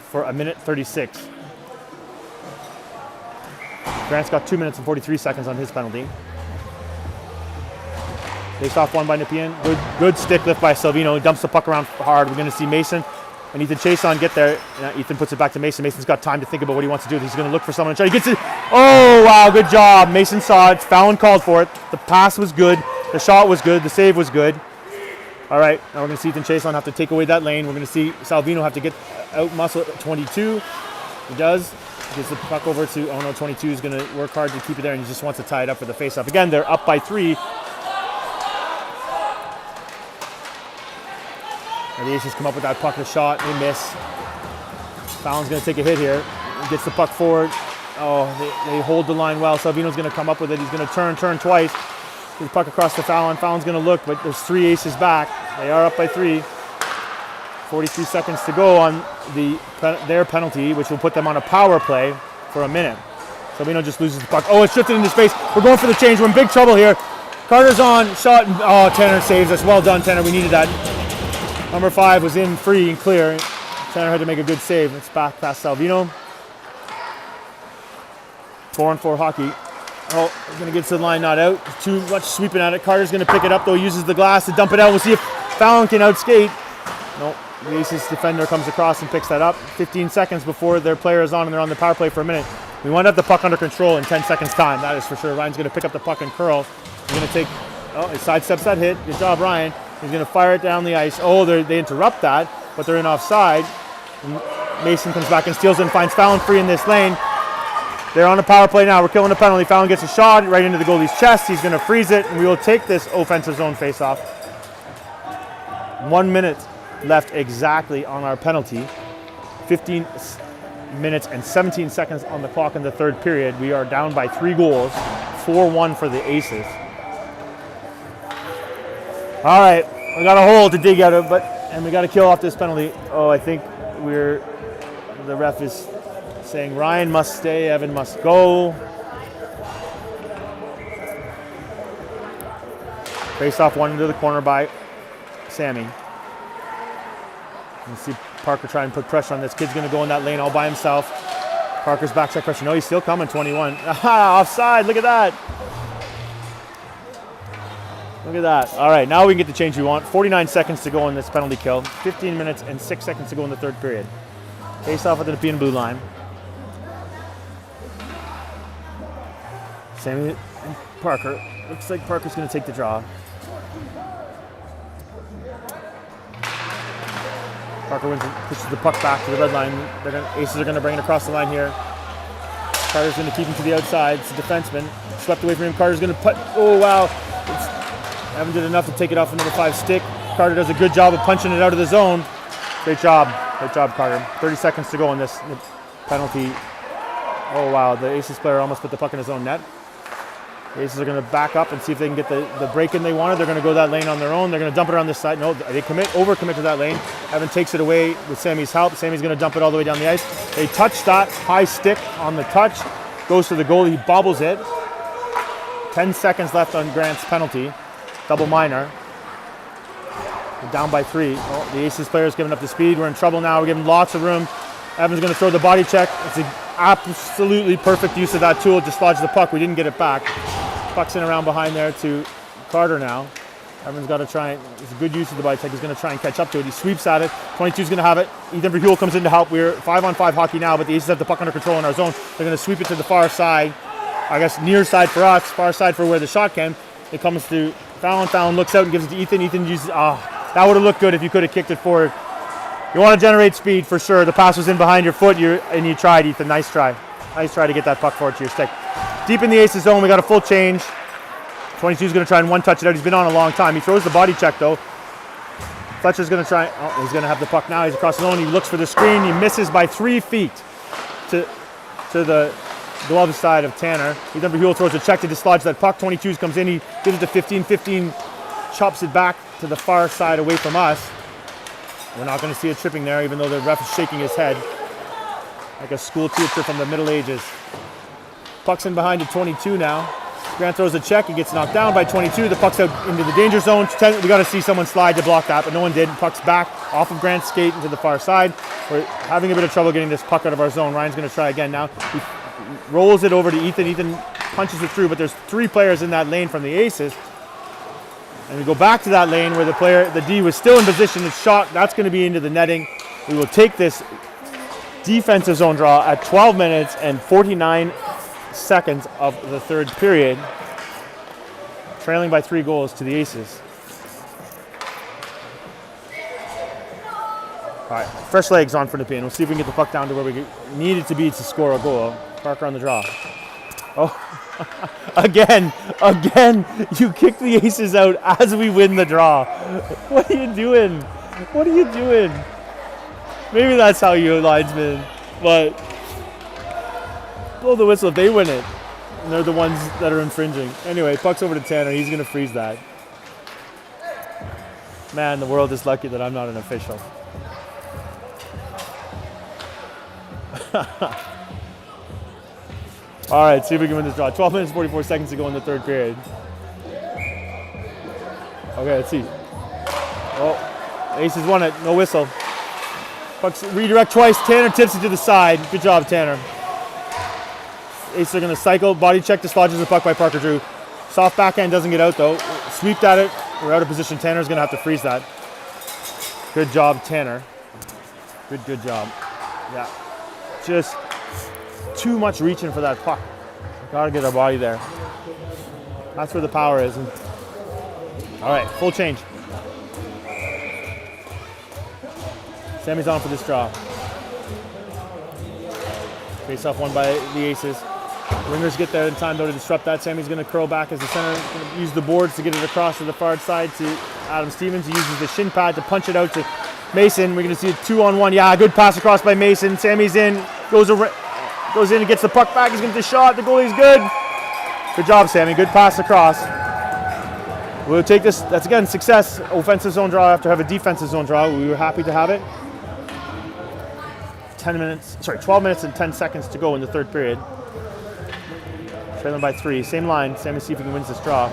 for 1:36. Grant's got 2 minutes and 43 seconds on his penalty. Face off one by Nepean. Good stick lift by Salvino. He dumps the puck around hard. We're going to see Mason and Ethan Chason get there. Ethan puts it back to Mason. Mason's got time to think about what he wants to do. He's going to look for someone to try. He gets it. Oh, wow, good job. Mason saw it. Fallon called for it. The pass was good. The shot was good. The save was good. All right, now we're going to see Ethan Chason have to take away that lane. We're going to see Salvino have to get out muscle at 22. He does. He gets the puck over to, oh no, 22 is going to work hard to keep it there, and he just wants to tie it up for the face-off. Again, they're up by 3. And the Aces come up with that puck, a shot, they miss. Fallon's going to take a hit here. He gets the puck forward. Oh, they hold the line well. Salvino's going to come up with it. He's going to turn twice. Get the puck across to Fallon. Fallon's going to look, but there's 3 Aces back. They are up by 3. 43 seconds to go on their penalty, which will put them on a power play for a minute. Salvino just loses the puck. Oh, it's shifted into space. We're going for the change. We're in big trouble here. Carter's on, shot. Oh, Tanner saves us. Well done, Tanner. We needed that. Number 5 was in free and clear. Tanner had to make a good save. It's back past Salvino. 4-on-4 hockey. Oh, he's going to get to the line, not out. Too much sweeping at it. Carter's going to pick it up, though. He uses the glass to dump it out. We'll see if Fallon can outskate. Nope. The Aces defender comes across and picks that up. 15 seconds before their player is on, and they're on the power play for a minute. We want to have the puck under control in 10 seconds time. That is for sure. Ryan's going to pick up the puck and curl. He's going to take, oh, he sidesteps that hit. Good job, Ryan. He's going to fire it down the ice. Oh, they interrupt that, but they're in offside. And Mason comes back and steals it and finds Fallon free in this lane. They're on a power play now. We're killing the penalty. Fallon gets a shot right into the goalie's chest. He's going to freeze it, and we will take this offensive zone face-off. 1 minute left exactly on our penalty. 15 minutes and 17 seconds on the clock in the third period. We are down by 3 goals, 4-1 for the Aces. All right, we got a hole to dig out of, and we got to kill off this penalty. Oh, I think the ref is saying Ryan must stay, Evan must go. Face off one into the corner by Sammy. You see Parker try and put pressure on this. Kid's going to go in that lane all by himself. Parker's backside pressure. No, he's still coming, 21. Aha, offside, look at that. Look at that. All right, now we can get the change we want. 49 seconds to go in this penalty kill. 15 minutes and 6 seconds to go in the third period. Face off at the Nepean blue line. Sammy and Parker. Looks like Parker's going to take the draw. Parker wins and pushes the puck back to the red line. Aces are going to bring it across the line here. Carter's going to keep him to the outside. It's a defenseman. Swept away from him. Carter's going to put. Oh, wow. Evan did enough to take it off another 5 stick. Carter does a good job of punching it out of the zone. Great job. Great job, Carter. 30 seconds to go in this penalty. Oh, wow. The Aces player almost put the puck in his own net. The Aces are going to back up and see if they can get the break in they wanted. They're going to go that lane on their own. They're going to dump it on this side. No, they overcommit to that lane. Evan takes it away with Sammy's help. Sammy's going to dump it all the way down the ice. They touch that high stick on the touch. Goes to the goalie. He bobbles it. 10 seconds left on Grant's penalty. Double minor. We're down by 3. Oh, the Aces player's giving up the speed. We're in trouble now. We're giving lots of room. Evan's going to throw the body check. It's an absolutely perfect use of that tool. Dislodge the puck. We didn't get it back. Puck's in around behind there to Carter now. Evan's got to try. It's a good use of the body check. He's going to try and catch up to it. He sweeps at it. 22's going to have it. Ethan Verhule comes in to help. We're 5-on-5 hockey now, but the Aces have the puck under control in our zone. They're going to sweep it to the far side. I guess near side for us, far side for where the shot came. It comes to Fallon. Fallon looks out and gives it to Ethan. Ethan uses. That would have looked good if you could have kicked it forward. You want to generate speed for sure. The pass was in behind your foot, and you tried, Ethan. Nice try. Nice try to get that puck forward to your stick. Deep in the Aces zone, we got a full change. 22's going to try and one-touch it out. He's been on a long time. He throws the body check, though. Fletcher's going to try. Oh, he's going to have the puck now. He's across the zone. He looks for the screen. He misses by 3 feet to the glove side of Tanner. Ethan Verhule throws a check to dislodge that puck. 22's comes in. He gives it to 15. 15 chops it back to the far side away from us. We're not going to see a tripping there, even though the ref is shaking his head like a school teacher from the Middle Ages. Puck's in behind to 22 now. Grant throws a check. He gets knocked down by 22. The puck's out into the danger zone. We got to see someone slide to block that, but no one did. Puck's back off of Grant's skate into the far side. We're having a bit of trouble getting this puck out of our zone. Ryan's going to try again now. He rolls it over to Ethan. Ethan punches it through, but there's 3 players in that lane from the Aces. And we go back to that lane where the D was still in position. It's shot. That's going to be into the netting. We will take this defensive zone draw at 12 minutes and 49 seconds of the third period, trailing by 3 goals to the Aces. All right, fresh legs on for Nepean. We'll see if we can get the puck down to where we need it to be to score a goal. Parker on the draw. Oh, again, you kick the Aces out as we win the draw. What are you doing? What are you doing? Maybe that's how you linesmen, but blow the whistle if they win it. And they're the ones that are infringing. Anyway, puck's over to Tanner. He's going to freeze that. Man, the world is lucky that I'm not an official. All right, see if we can win this draw. 12 minutes, 44 seconds to go in the third period. Okay, let's see. Oh, Aces won it. No whistle. Puck's redirect twice. Tanner tips it to the side. Good job, Tanner. Aces are going to cycle. Body check, dislodges the puck by Parker Drew. Soft backhand doesn't get out, though. Sweeped at it. We're out of position. Tanner's going to have to freeze that. Good job, Tanner. Good job. Yeah. Just too much reaching for that puck. Got to get our body there. That's where the power is. All right, full change. Sammy's on for this draw. Face off won by the Aces. Wingers get there in time though to disrupt that. Sammy's going to curl back as the center. Going to use the boards to get it across to the far side to Adam Stevens. He uses the shin pad to punch it out to Mason. We're going to see a 2-on-1. Yeah, good pass across by Mason. Sammy's in, goes in and gets the puck back. He's going to get the shot. The goalie's good. Good job, Sammy. Good pass across. We'll take this. That's again success. Offensive zone draw after have a defensive zone draw. We were happy to have it. 12 minutes and 10 seconds to go in the third period. Trailing by 3. Same line. Sammy, see if he can win this draw.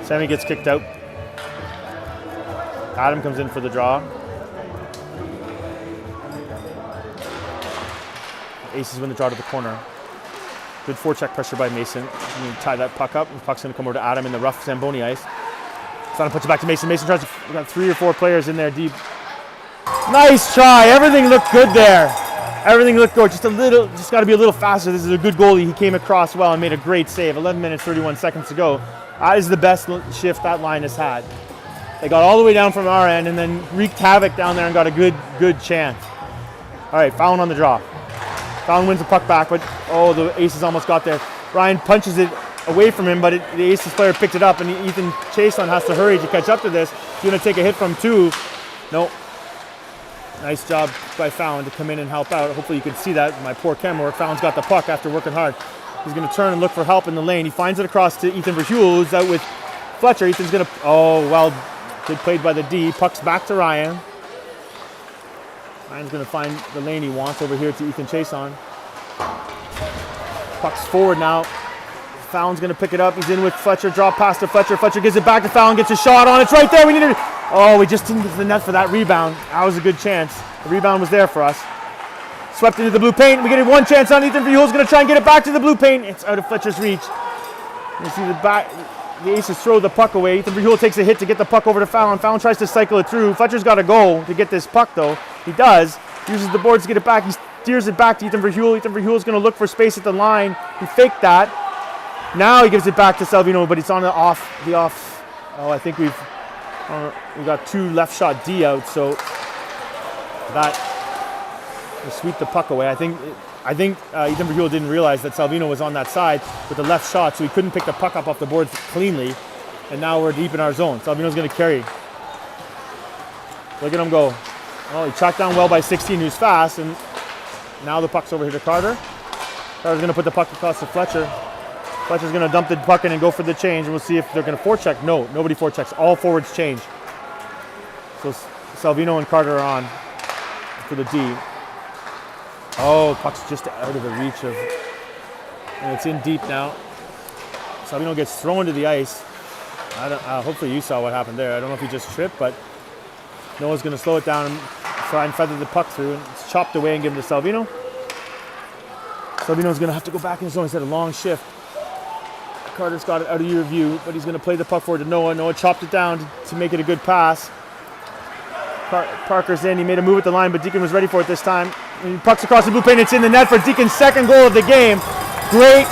Sammy gets kicked out. Adam comes in for the draw. Aces win the draw to the corner. Good forecheck pressure by Mason. He's going to tie that puck up. The puck's going to come over to Adam in the rough Zamboni ice. Trying to puts it back to Mason. Mason tries to. We got 3 or 4 players in there deep. Nice try. Everything looked good there. Everything looked good. Just got to be a little faster. This is a good goalie. He came across well and made a great save. 11 minutes, 31 seconds to go. That is the best shift that line has had. They got all the way down from our end and then wreaked havoc down there and got a good chance. All right, Fallon on the draw. Fallon wins the puck back, but the Aces almost got there. Ryan punches it away from him, but the Aces player picked it up, and Ethan Chason has to hurry to catch up to this. He's going to take a hit from 2. Nope. Nice job by Fallon to come in and help out. Hopefully you can see that. My poor camera work. Fallon's got the puck after working hard. He's going to turn and look for help in the lane. He finds it across to Ethan Verhule, who's out with Fletcher. Ethan's going to, good played by the D. Puck's back to Ryan. Ryan's going to find the lane he wants over here to Ethan Chason. Puck's forward now. Fallon's going to pick it up. He's in with Fletcher. Drop pass to Fletcher. Fletcher gives it back to Fallon. Gets a shot on. It's right there. We just didn't get to the net for that rebound. That was a good chance. The rebound was there for us. Swept into the blue paint. We get 1 chance on Ethan Verhule's going to try and get it back to the blue paint. It's out of Fletcher's reach. You see the Aces throw the puck away. Ethan Verhule takes a hit to get the puck over to Fallon. Fallon tries to cycle it through. Fletcher's got to go to get this puck though. He does. Uses the boards to get it back. He steers it back to Ethan Verhule. Ethan Verhule's going to look for space at the line. He faked that. Now he gives it back to Salvino, but it's on the off. I think we got 2 left shot D out, so that will sweep the puck away. I think Ethan Verhule didn't realize that Salvino was on that side with the left shot, so he couldn't pick the puck up off the boards cleanly. And now we're deep in our zone. Salvino's going to carry. Look at him go. He tracked down well by 16, who's fast, and now the puck's over here to Carter. Carter's going to put the puck across to Fletcher. Fletcher's going to dump the puck in and go for the change, and we'll see if they're going to forecheck. No, nobody forechecks. All forwards change. So Salvino and Carter are on for the D. Puck's just out of the reach of, and it's in deep now. Salvino gets thrown to the ice. Hopefully you saw what happened there. I don't know if he just tripped, but Noah's going to slow it down and try and feather the puck through, and it's chopped away and given to Salvino. Salvino's going to have to go back in his zone. He's had a long shift. Carter's got it out of your view, but he's going to play the puck forward to Noah. Noah chopped it down to make it a good pass. Parker's in. He made a move at the line, but Deacon was ready for it this time. And he pucks across the blue paint. It's in the net for Deacon's second goal of the game. Great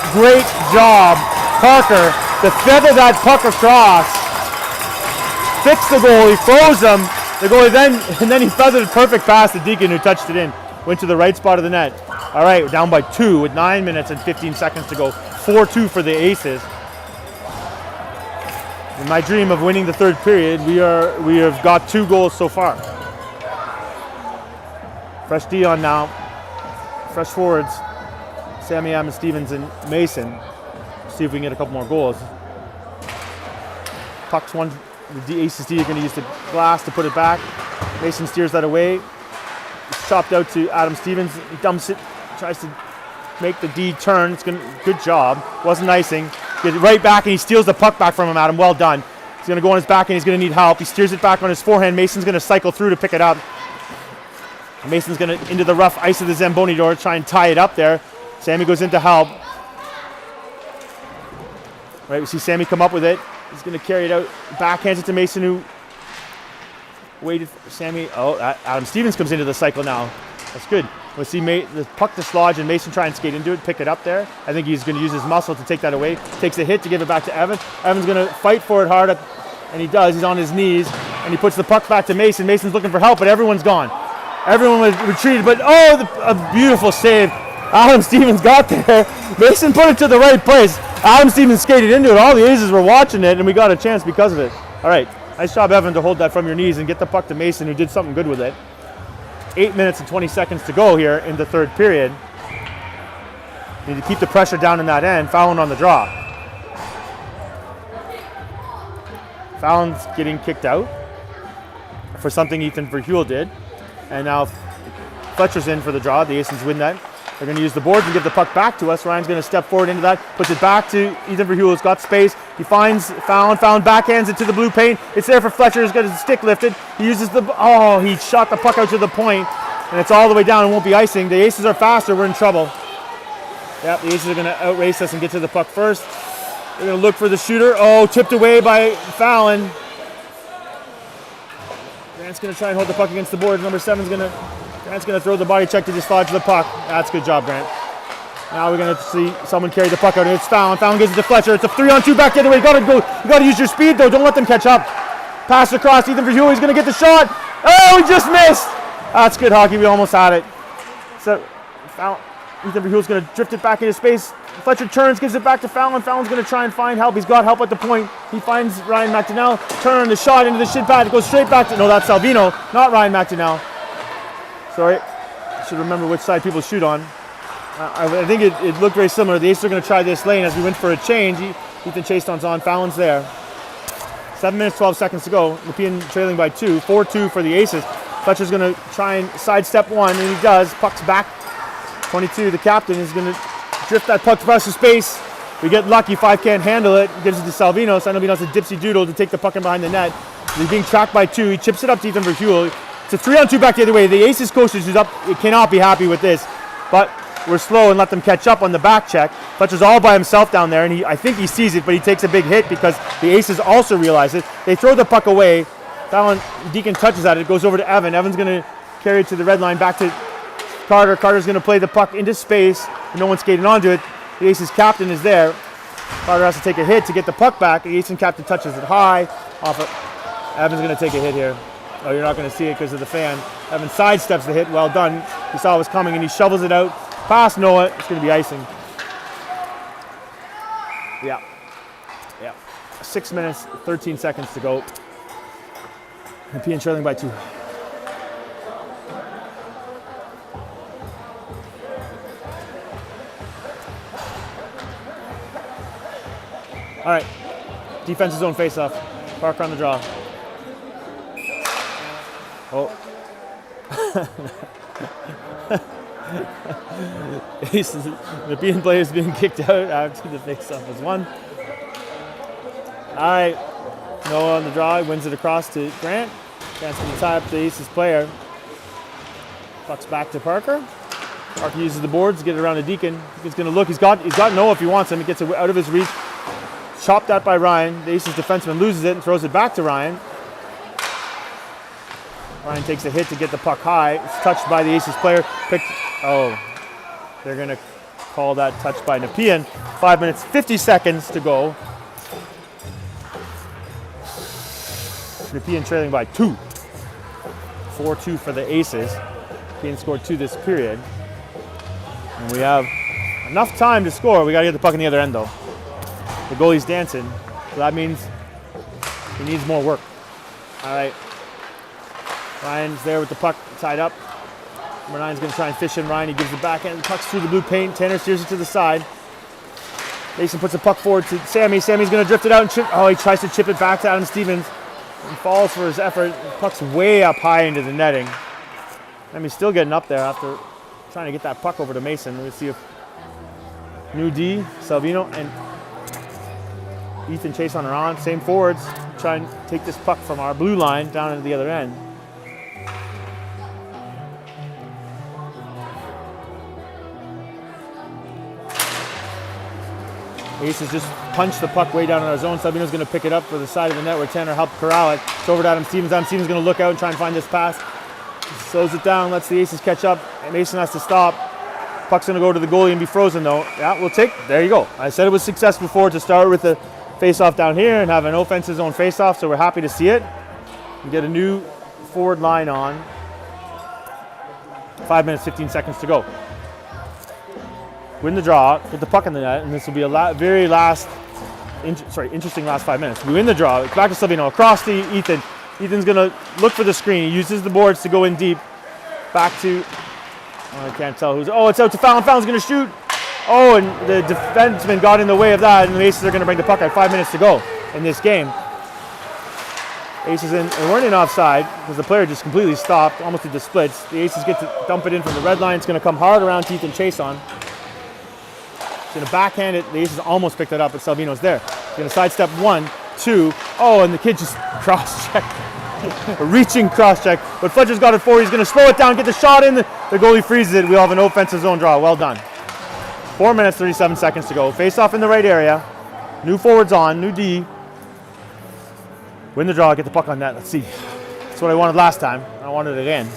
job, Parker, to feather that puck across. Fixed the goal. He froze him. The goalie then he feathered a perfect pass to Deacon, who touched it in. Went to the right spot of the net. All right, we're down by 2 with 9 minutes and 15 seconds to go. 4-2 for the Aces. In my dream of winning the third period, we have got 2 goals so far. Fresh D on now. Fresh forwards. Sammy, Adam Stevens, and Mason. See if we can get a couple more goals. Puck's one. The Aces D are going to use the glass to put it back. Mason steers that away. It's chopped out to Adam Stevens. He dumps it. Tries to make the D turn. It's good job. Wasn't icing. Gets it right back, and he steals the puck back from him, Adam. Well done. He's going to go on his back, and he's going to need help. He steers it back on his forehand. Mason's going to cycle through to pick it up. Mason's going to into the rough ice of the Zamboni door, try and tie it up there. Sammy goes in to help. Right, we see Sammy come up with it. He's going to carry it out. Backhands it to Mason, who waited for Sammy. Adam Stevens comes into the cycle now. That's good. We'll see the puck dislodge and Mason try and skate into it, pick it up there. I think he's going to use his muscle to take that away. Takes a hit to give it back to Evan. Evan's going to fight for it hard, and he does. He's on his knees. and he puts the puck back to Mason. Mason's looking for help, but everyone's gone. Everyone was retreated, but a beautiful save. Adam Stevens got there. Mason put it to the right place. Adam Stevens skated into it. All the Aces were watching it, and we got a chance because of it. All right, nice job, Evan, to hold that from your knees and get the puck to Mason, who did something good with it. 8 minutes and 20 seconds to go here in the third period. Need to keep the pressure down in that end. Fallon on the draw. Fallon's getting kicked out for something Ethan Verheuvel did. And now Fletcher's in for the draw. The Aces win that. They're going to use the boards and give the puck back to us. Ryan's going to step forward into that, puts it back to Ethan Verheuvel. He's got space. He finds Fallon. Fallon backhands it to the blue paint. It's there for Fletcher. He's got his stick lifted. He uses he shot the puck out to the point, and it's all the way down and won't be icing. The Aces are faster. We're in trouble. Yep, the Aces are going to outrace us and get to the puck first. They're going to look for the shooter. Oh, tipped away by Fallon. Grant's going to try and hold the puck against the board. Number 7's Grant's going to throw the body check to dislodge the puck. That's a good job, Grant. Now we're going to see someone carry the puck out, and it's Fallon. Fallon gives it to Fletcher. It's a 3-on-2 back the other way. You got to use your speed, though. Don't let them catch up. Pass across. Ethan Verheuvel. He's going to get the shot. Oh, he just missed. That's good hockey. We almost had it. So Ethan Verheuvel's going to drift it back into space. Fletcher turns, gives it back to Fallon. Fallon's going to try and find help. He's got help at the point. He finds Ryan McDonnell. Turn the shot into the shin pad. It goes straight back to... No, that's Salvino, not Ryan McDonnell. Sorry. I should remember which side people shoot on. I think it looked very similar. The Aces are going to try this lane as we went for a change. Ethan Chasten's on. Fallon's there. 7 minutes, 12 seconds to go. Nepean trailing by 2. 4-2 for the Aces. Fletcher's going to try and sidestep one, and he does. Puck's back. 22, the captain, is going to drift that puck across the space. We get lucky. 5 can't handle it. Gives it to Salvino. Salvino does a dipsy doodle to take the puck in behind the net. He's being tracked by 2. He chips it up to Ethan Verheuvel. It's a 3-on-2 back the other way. The Aces coach who's up cannot be happy with this, but we're slow and let them catch up on the back check. Fletcher's all by himself down there, and I think he sees it, but he takes a big hit because the Aces also realize it. They throw the puck away. Fallon, Deacon touches at it. It goes over to Evan. Evan's going to carry it to the red line back to Carter. Carter's going to play the puck into space. No one's skating onto it. The Aces captain is there. Carter has to take a hit to get the puck back. The Aces captain touches it high. Evan's going to take a hit here. Oh, you're not going to see it because of the fan. Evan sidesteps the hit. Well done. He saw it was coming, and he shovels it out past Noah. It's going to be icing. Yeah. 6 minutes, 13 seconds to go. Nepean trailing by 2. All right. Defensive zone face-off. Parker on the draw. Oh. The player is being kicked out after the face-off was won. All right. Noah on the draw. He wins it across to Grant. Grant's going to tie up the Aces player. Puck's back to Parker. Parker uses the boards to get it around to Deacon. He's going to look. He's got Noah if he wants him. He gets it out of his reach. Chopped out by Ryan. The Aces defenseman loses it and throws it back to Ryan. Ryan takes a hit to get the puck high. It's touched by the Aces player. They're going to call that touched by Nepean. 5 minutes, 50 seconds to go. Nepean trailing by 2. 4-2 for the Aces. Nepean scored 2 this period. And we have enough time to score. We got to get the puck in the other end, though. The goalie's dancing, so that means he needs more work. All right. Ryan's there with the puck tied up. Number 9's going to try and fish in Ryan. He gives the backhand. The puck's through the blue paint. Tanner steers it to the side. Mason puts the puck forward to Sammy. Sammy's going to drift it out and chip. Oh, he tries to chip it back to Adam Stevens. He falls for his effort. The puck's way up high into the netting. Sammy's still getting up there after trying to get that puck over to Mason. Let's see if New D, Salvino, and Ethan Chason are on. Same forwards. Try and take this puck from our blue line down into the other end. Aces just punched the puck way down in our zone. Salvino's going to pick it up for the side of the net where Tanner helped corral it. It's over to Adam Stevens. Adam Stevens is going to look out and try and find this pass. He slows it down, lets the Aces catch up. And Mason has to stop. Puck's going to go to the goalie and be frozen, though. Yeah, we'll take. There you go. I said it was success before to start with the face-off down here and have an offensive zone face-off, so we're happy to see it. and get a new forward line on. 5 minutes, 15 seconds to go. Win the draw, get the puck in the net, and this will be a very interesting last 5 minutes. We win the draw, it's back to Salvino, across to Ethan. Ethan's gonna look for the screen. He uses the boards to go in deep. Back to, I can't tell who's, it's out to Fallon. Fallon's gonna shoot. Oh, and the defenseman got in the way of that, and the Aces are gonna bring the puck out. 5 minutes to go in this game. Aces in, and weren't in offside because the player just completely stopped, almost did the splits. The Aces get to dump it in from the red line. It's gonna come hard around to Ethan Chason. He's gonna backhand it. The Aces almost picked it up, but Salvino's there. He's gonna sidestep 1, 2. And the kid just cross-checked. A reaching cross-check, but Fletcher's got it forward. He's gonna slow it down, get the shot in. The goalie freezes it. We'll have an offensive zone draw. Well done. 4 minutes, 37 seconds to go. Face off in the right area. New forwards on, new D. Win the draw, get the puck on net. Let's see. That's what I wanted last time. I wanted it again.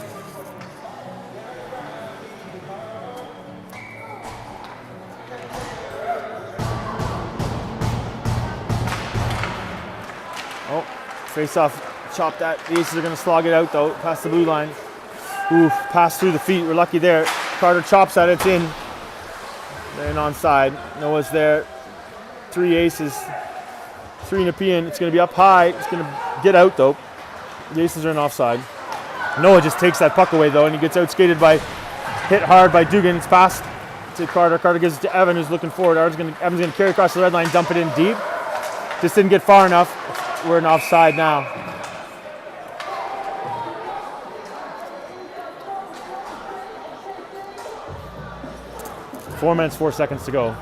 Face off, chop that. The Aces are going to slog it out though, past the blue line. Oof, pass through the feet. We're lucky there. Carter chops at it. It's in. They're in onside. Noah's there. 3 Aces. 3 Nepean. It's going to be up high. It's going to get out though. The Aces are in offside. Noah just takes that puck away though, and he gets outskated hit hard by Dugan. It's passed to Carter. Carter gives it to Evan, who's looking forward. Evan's going to carry across the red line, dump it in deep. Just didn't get far enough. We're in offside now. Four minutes, 4 seconds to go.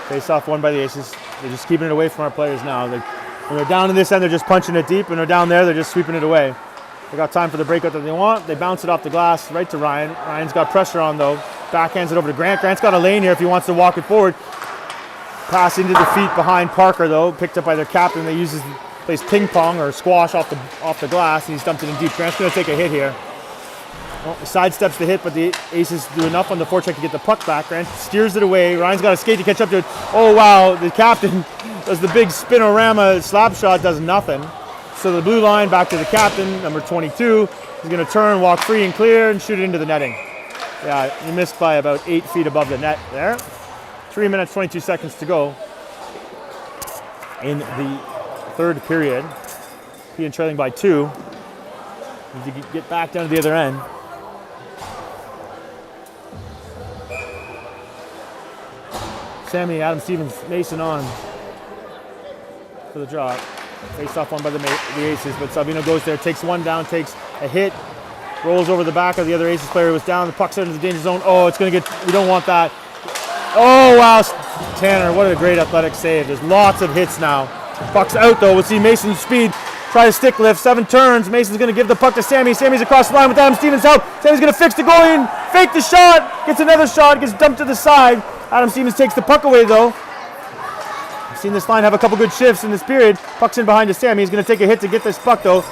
Face off won by the Aces. They're just keeping it away from our players now. When they're down in this end, they're just punching it deep. When they're down there, they're just sweeping it away. They got time for the breakout that they want. They bounce it off the glass right to Ryan. Ryan's got pressure on though. Backhands it over to Grant. Grant's got a lane here if he wants to walk it forward. Pass into the feet behind Parker though, picked up by their captain. They plays ping pong or squash off the glass, and he's dumped it in deep. Grant's going to take a hit here. Well, he sidesteps the hit, but the Aces do enough on the forecheck to get the puck back. Grant steers it away. Ryan's got to skate to catch up to it. Oh wow, the captain does the big spinorama slap shot, does nothing. So the blue line back to the captain, number 22. He's going to turn, walk free and clear, and shoot it into the netting. Yeah, he missed by about 8 feet above the net there. 3 minutes, 22 seconds to go in the third period. Being trailing by 2. Need to get back down to the other end. Sammy, Adam Stevens, Mason on for the draw. Face off one by the Aces, but Salvino goes there, takes one down, takes a hit, rolls over the back of the other Aces player who was down. The puck's out into the danger zone. Oh, it's going to get, we don't want that. Oh, wow, Tanner, what a great athletic save. There's lots of hits now. Puck's out, though. We'll see Mason's speed. Try to stick lift, 7 turns. Mason's going to give the puck to Sammy. Sammy's across the line with Adam Stevens' help. Sammy's going to fix the goalie and fake the shot. Gets another shot, gets dumped to the side. Adam Stevens takes the puck away, though. I've seen this line have a couple good shifts in this period. Puck's in behind to Sammy. He's going to take a hit to get this puck, though.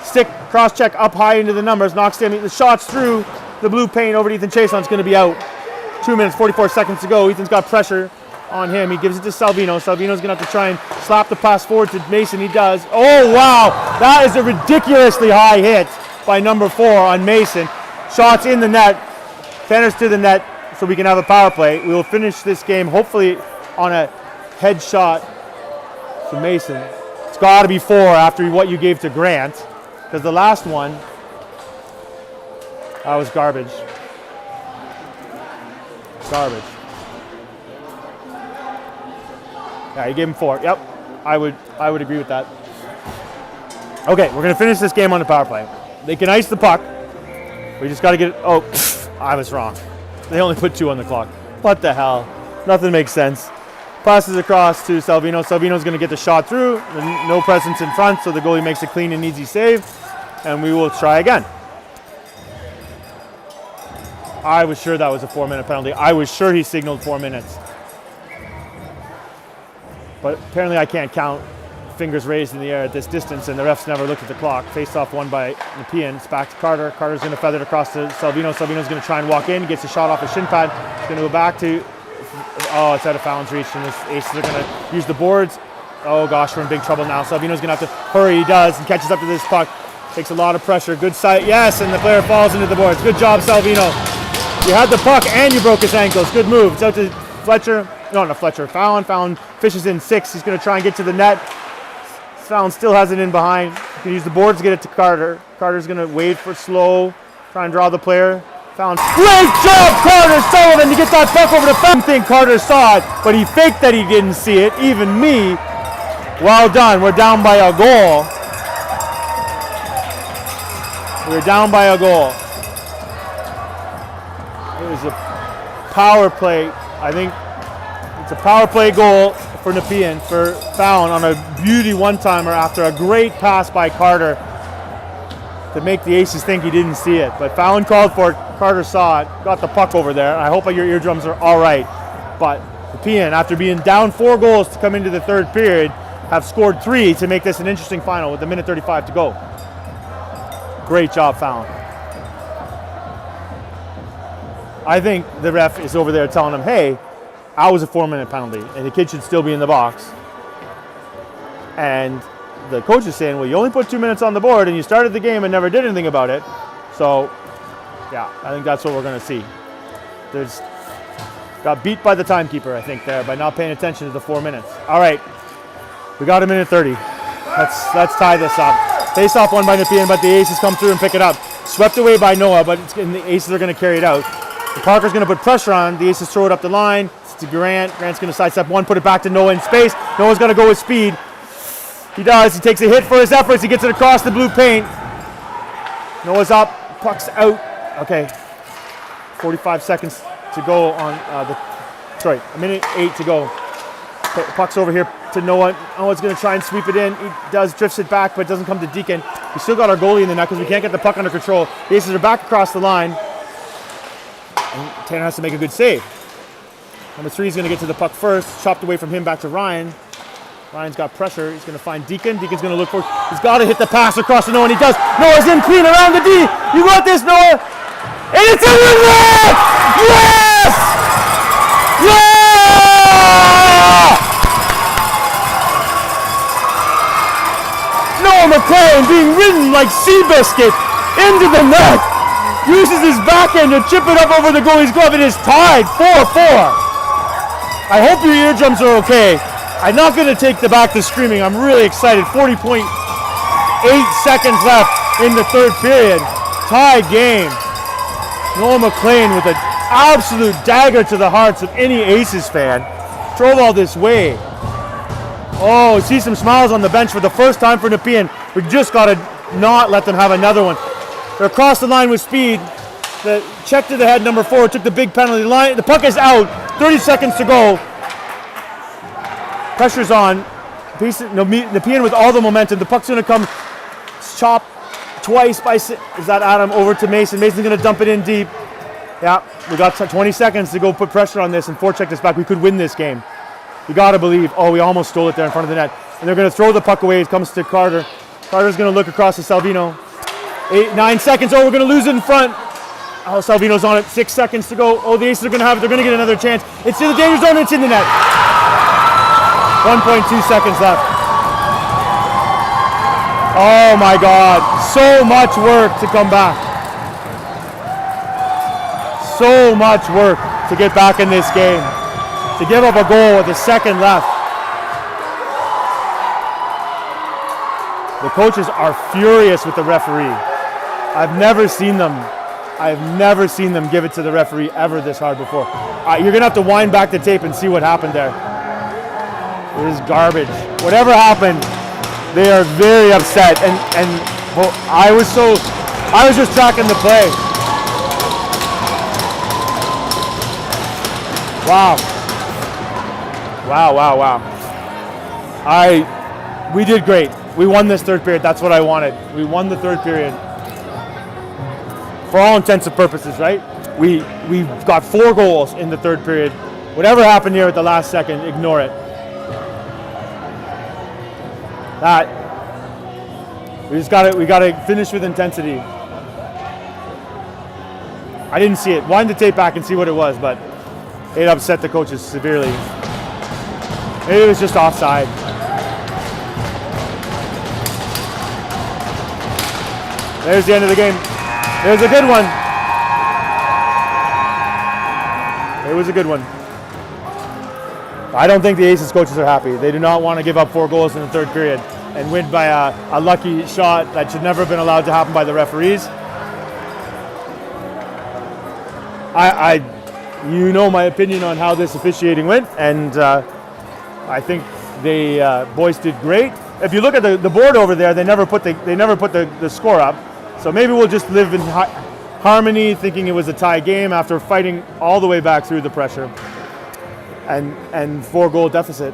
Stick, cross-check up high into the numbers. Knocks Sammy. The shot's through the blue paint over to Ethan Chason. It's going to be out. 2 minutes, 44 seconds to go. Ethan's got pressure on him. He gives it to Salvino. Salvino's going to have to try and slap the pass forward to Mason. He does. Oh, wow. That is a ridiculously high hit by number 4 on Mason. Shots in the net. Centers to the net so we can have a power play. We will finish this game hopefully on a head shot to Mason. It's got to be 4 after what you gave to Grant, because the last one, that was garbage. Garbage. Yeah, you gave him 4. Yep, I would agree with that. Okay, we're gonna finish this game on the power play. They can ice the puck. We just gotta get. Oh, I was wrong. They only put 2 on the clock. What the hell? Nothing makes sense. Passes across to Salvino. Salvino's gonna get the shot through. No presence in front, so the goalie makes a clean and easy save, and we will try again. I was sure that was a 4-minute penalty. I was sure he signaled 4 minutes. But apparently I can't count fingers raised in the air at this distance, and the refs never looked at the clock. Face-off won by Nepean. It's back to Carter. Carter's going to feather it across to Salvino. Salvino's going to try and walk in. Gets a shot off his shin pad. It's going to go back to... Oh, it's out of Fallon's reach, and the Aces are going to use the boards. Oh gosh, we're in big trouble now. Salvino's going to have to hurry. He does, and catches up to this puck. Takes a lot of pressure. Good sight. Yes, and the player falls into the boards. Good job, Salvino. You had the puck, and you broke his ankles. Good move. It's out to Fletcher. No, not Fletcher. Fallon. Fallon fishes in 6. He's going to try and get to the net. Fallon still has it in behind. He can use the boards to get it to Carter. Carter's going to wait for slow. Try and draw the player. Fallon. Great job, Carter Sullivan, to get that puck over to Fallon. I think Carter saw it, but he faked that he didn't see it. Even me. Well done. We're down by a goal. We're down by a goal. It was a power play. I think it's a power play goal for Nepean, for Fallon, on a beauty one-timer after a great pass by Carter to make the Aces think he didn't see it. But Fallon called for it. Carter saw it, got the puck over there. I hope your eardrums are all right. But Nepean, after being down 4 goals to come into the third period, have scored 3 to make this an interesting final with a minute 35 to go. Great job, Fallon. I think the ref is over there telling him, hey, I was a 4-minute penalty, and the kid should still be in the box. And the coach is saying, well, you only put 2 minutes on the board, and you started the game and never did anything about it. So, yeah, I think that's what we're going to see. There's got beat by the timekeeper, I think, there, by not paying attention to the 4 minutes. All right, we got a minute 30. Let's tie this up. Face-off won by Nepean, but the Aces come through and pick it up. Swept away by Noah, but the Aces are going to carry it out. Parker's going to put pressure on. The Aces throw it up the line. It's to Grant. Grant's going to sidestep one, put it back to Noah in space. Noah's going to go with speed. He does. He takes a hit for his efforts. He gets it across the blue paint. Noah's up. Puck's out. Okay. 45 seconds to go on a minute 8 to go. Okay, puck's over here to Noah. Noah's going to try and sweep it in. He does, drifts it back, but it doesn't come to Deacon. We still got our goalie in the net because we can't get the puck under control. The Aces are back across the line. And Tanner has to make a good save. Number 3 is going to get to the puck first. Chopped away from him back to Ryan. Ryan's got pressure. He's going to find Deacon. Deacon's going to look for... He's got to hit the pass across to Noah, and he does. Noah's in clean around the D. You got this, Noah. And it's in the net! Yes! Yeah! Noah McLean being ridden like Seabiscuit into the net. Uses his backhand to chip it up over the goalie's glove. It is tied 4-4. I hope your eardrums are okay. I'm not going to take the back to screaming. I'm really excited. 40.8 seconds left in the third period. Tied game. Noah McLean with an absolute dagger to the hearts of any Aces fan. Drove all this way. Oh, see some smiles on the bench for the first time for Nepean. We just got to not let them have another one. They're across the line with speed. The check to the head, number 4, took the big penalty line. The puck is out. 30 seconds to go. Pressure's on. Nepean with all the momentum. The puck's going to come chopped twice by, is that Adam, over to Mason. Mason's going to dump it in deep. Yeah, we got 20 seconds to go put pressure on this and forecheck this back. We could win this game. You got to believe. Oh, we almost stole it there in front of the net. And they're going to throw the puck away. It comes to Carter. Carter's going to look across to Salvino. 9 seconds. Oh, we're going to lose it in front. Oh, Salvino's on it. 6 seconds to go. Oh, the Aces are going to have it. They're going to get another chance. It's in the danger zone. It's in the net. 1.2 seconds left. Oh my God. So much work to come back. So much work to get back in this game. To give up a goal with a second left. The coaches are furious with the referee. I've never seen them give it to the referee ever this hard before. You're going to have to wind back the tape and see what happened there. It was garbage. Whatever happened, they are very upset. And well, I was just tracking the play. Wow. We did great. We won this third period. That's what I wanted. We won the third period. For all intents and purposes, right? We got 4 goals in the third period. Whatever happened here at the last second, ignore it. That we got to finish with intensity. I didn't see it. Wind the tape back and see what it was, but it upset the coaches severely. Maybe it was just offside. There's the end of the game. There's a good one. It was a good one. I don't think the Aces coaches are happy. They do not want to give up 4 goals in the third period and win by a lucky shot that should never have been allowed to happen by the referees. You know my opinion on how this officiating went, and I think the boys did great. If you look at the board over there, they never put the score up. So maybe we'll just live in harmony, thinking it was a tie game after fighting all the way back through the pressure and 4-goal deficit.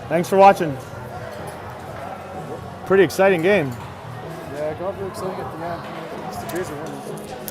Thanks for watching. Pretty exciting game. Yeah, it got real exciting at the end. It's the Jays are winning.